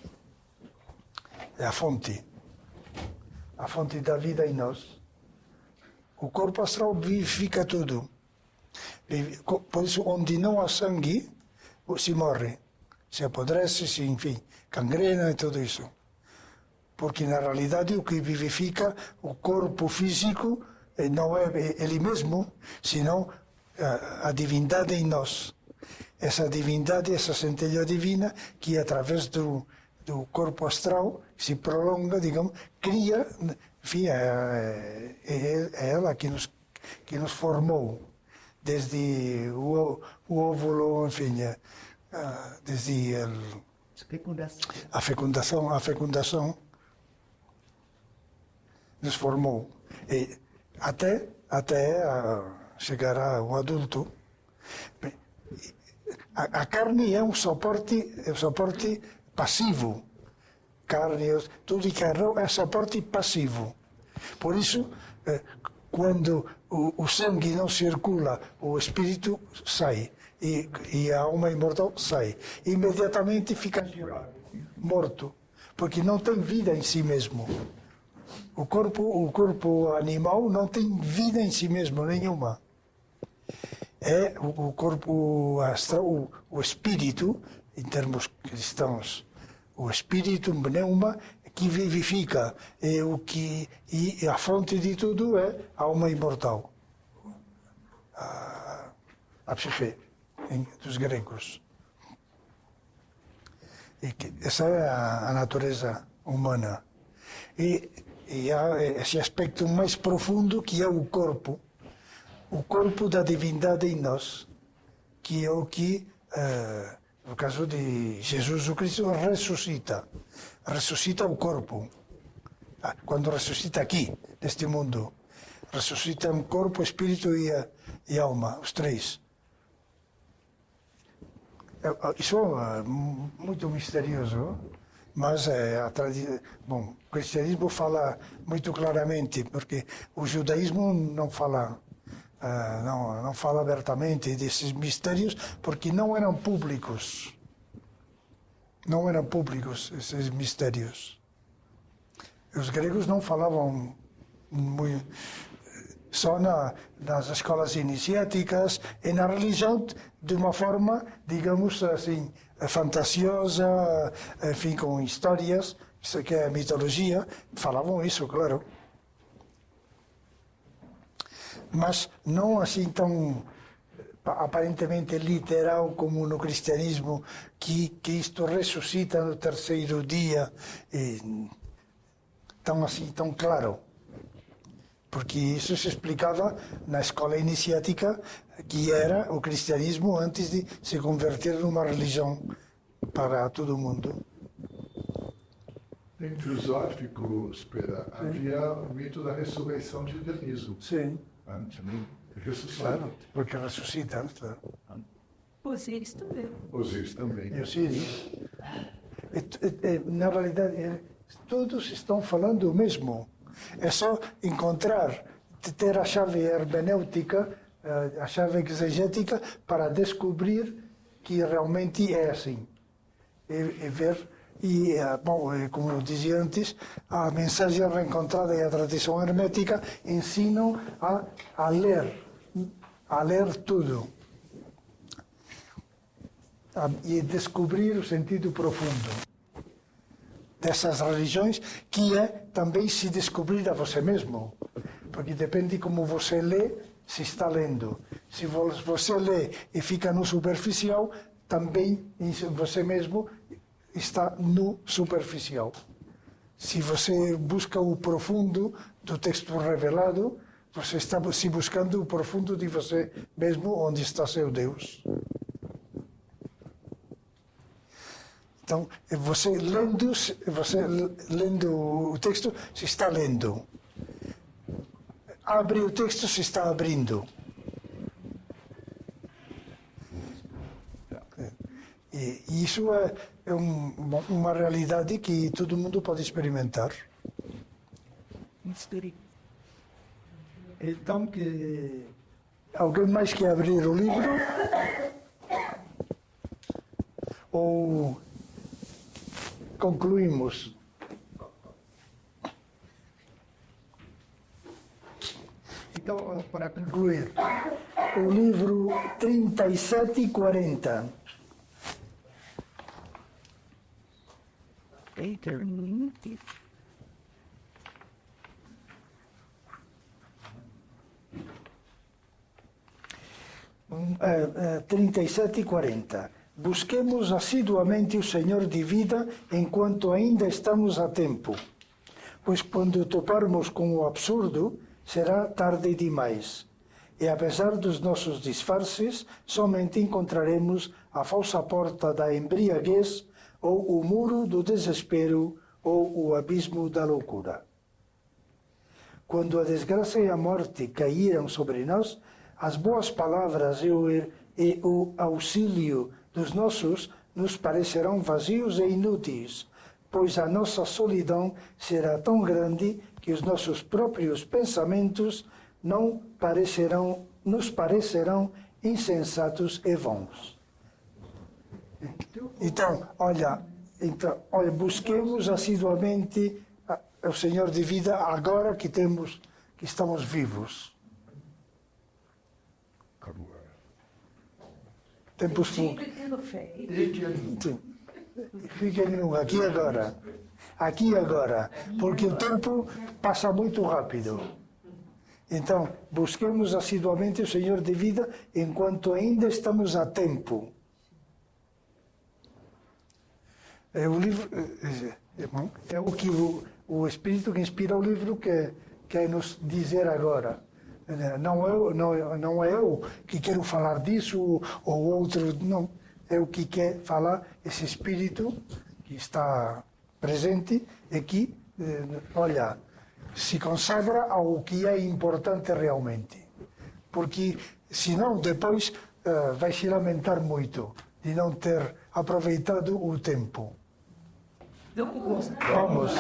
É a fonte da vida em nós. O corpo astral vivifica tudo. Por isso, onde não há sangue, se morre. Se apodrece, enfim, gangrena e tudo isso. Porque, na realidade, o que vivifica o corpo físico não é ele mesmo, senão a divindade em nós. Essa divindade, essa centelha divina, que através do corpo astral se prolonga, digamos, cria, enfim, é ela que nos formou, desde o óvulo, enfim, desde a fecundação nos formou. E até chegar ao adulto. A carne é um suporte passivo. Tudo que é suporte passivo. Por isso, quando o sangue não circula, o espírito sai. E a alma imortal sai. Imediatamente fica morto, porque não tem vida em si mesmo. O corpo animal não tem vida em si mesmo, nenhuma. É o corpo astral, o espírito, em termos cristãos, o espírito, pneuma, que vivifica. E a fonte de tudo é a alma imortal. a psique dos gregos. E que essa é a natureza humana. E há esse aspecto mais profundo que é o corpo da divindade em nós, que é o que, no caso de Jesus Cristo, ressuscita o corpo. Quando ressuscita aqui, neste mundo, ressuscita um corpo, espírito e alma, os três. Isso é muito misterioso, mas o cristianismo fala muito claramente, porque o judaísmo não fala abertamente desses mistérios, porque não eram públicos. Não eram públicos esses mistérios. Os gregos não falavam muito, só nas escolas iniciáticas e na religião de uma forma, digamos assim, fantasiosa, enfim, com histórias, isso que é a mitologia, falavam isso, claro. Mas não assim tão aparentemente literal como no cristianismo, que Cristo ressuscita no terceiro dia, tão claro. Porque isso se explicava na escola iniciática, que era o cristianismo antes de se converter numa religião para todo mundo. Em filosófico, havia o mito da ressurreição de Dioniso. Sim. Também ressuscita. Claro, porque ressuscita. Claro. Osíris também. Osíris também. E Osíris. Na realidade, todos estão falando o mesmo. É só encontrar, ter a chave hermenêutica, a chave exegética, para descobrir que realmente é assim. E ver, como eu dizia antes, a mensagem reencontrada e a tradição hermética ensinam a ler tudo. E descobrir o sentido profundo dessas religiões, que é também se descobrir a você mesmo. Porque depende como você lê, se está lendo. Se você lê e fica no superficial, também você mesmo está no superficial. Se você busca o profundo do texto revelado, você está se buscando o profundo de você mesmo, onde está seu Deus. Então, você lendo o texto, se está lendo. Abre o texto, se está abrindo. E isso é uma realidade que todo mundo pode experimentar. Então, que Alguém mais quer abrir o livro? Ou concluímos? então, para concluir, O livro 37 e 40. um, 37 e 40. Busquemos assiduamente o Senhor de vida enquanto ainda estamos a tempo, pois quando toparmos com o absurdo, será tarde demais. E apesar dos nossos disfarces, somente encontraremos a falsa porta da embriaguez, ou o muro do desespero, ou o abismo da loucura. Quando a desgraça e a morte caíram sobre nós, as boas palavras e o auxílio dos nossos nos parecerão vazios e inúteis, pois a nossa solidão será tão grande que os nossos próprios pensamentos nos parecerão insensatos e vãos. Então, olha, busquemos assiduamente o Senhor de vida agora que estamos vivos. Tempos Sempre tendo fé. Sim. Fiquem aqui agora. Aqui agora. Porque o tempo passa muito rápido. Então, busquemos assiduamente o Senhor de vida enquanto ainda estamos a tempo. O livro é o que o Espírito que inspira o livro quer nos dizer agora. Não é eu que quero falar disso ou outro, não. É o que quer falar esse Espírito que está presente e que, olha, se consagra ao que é importante realmente. Porque, senão, depois vai se lamentar muito de não ter aproveitado o tempo. Vamos.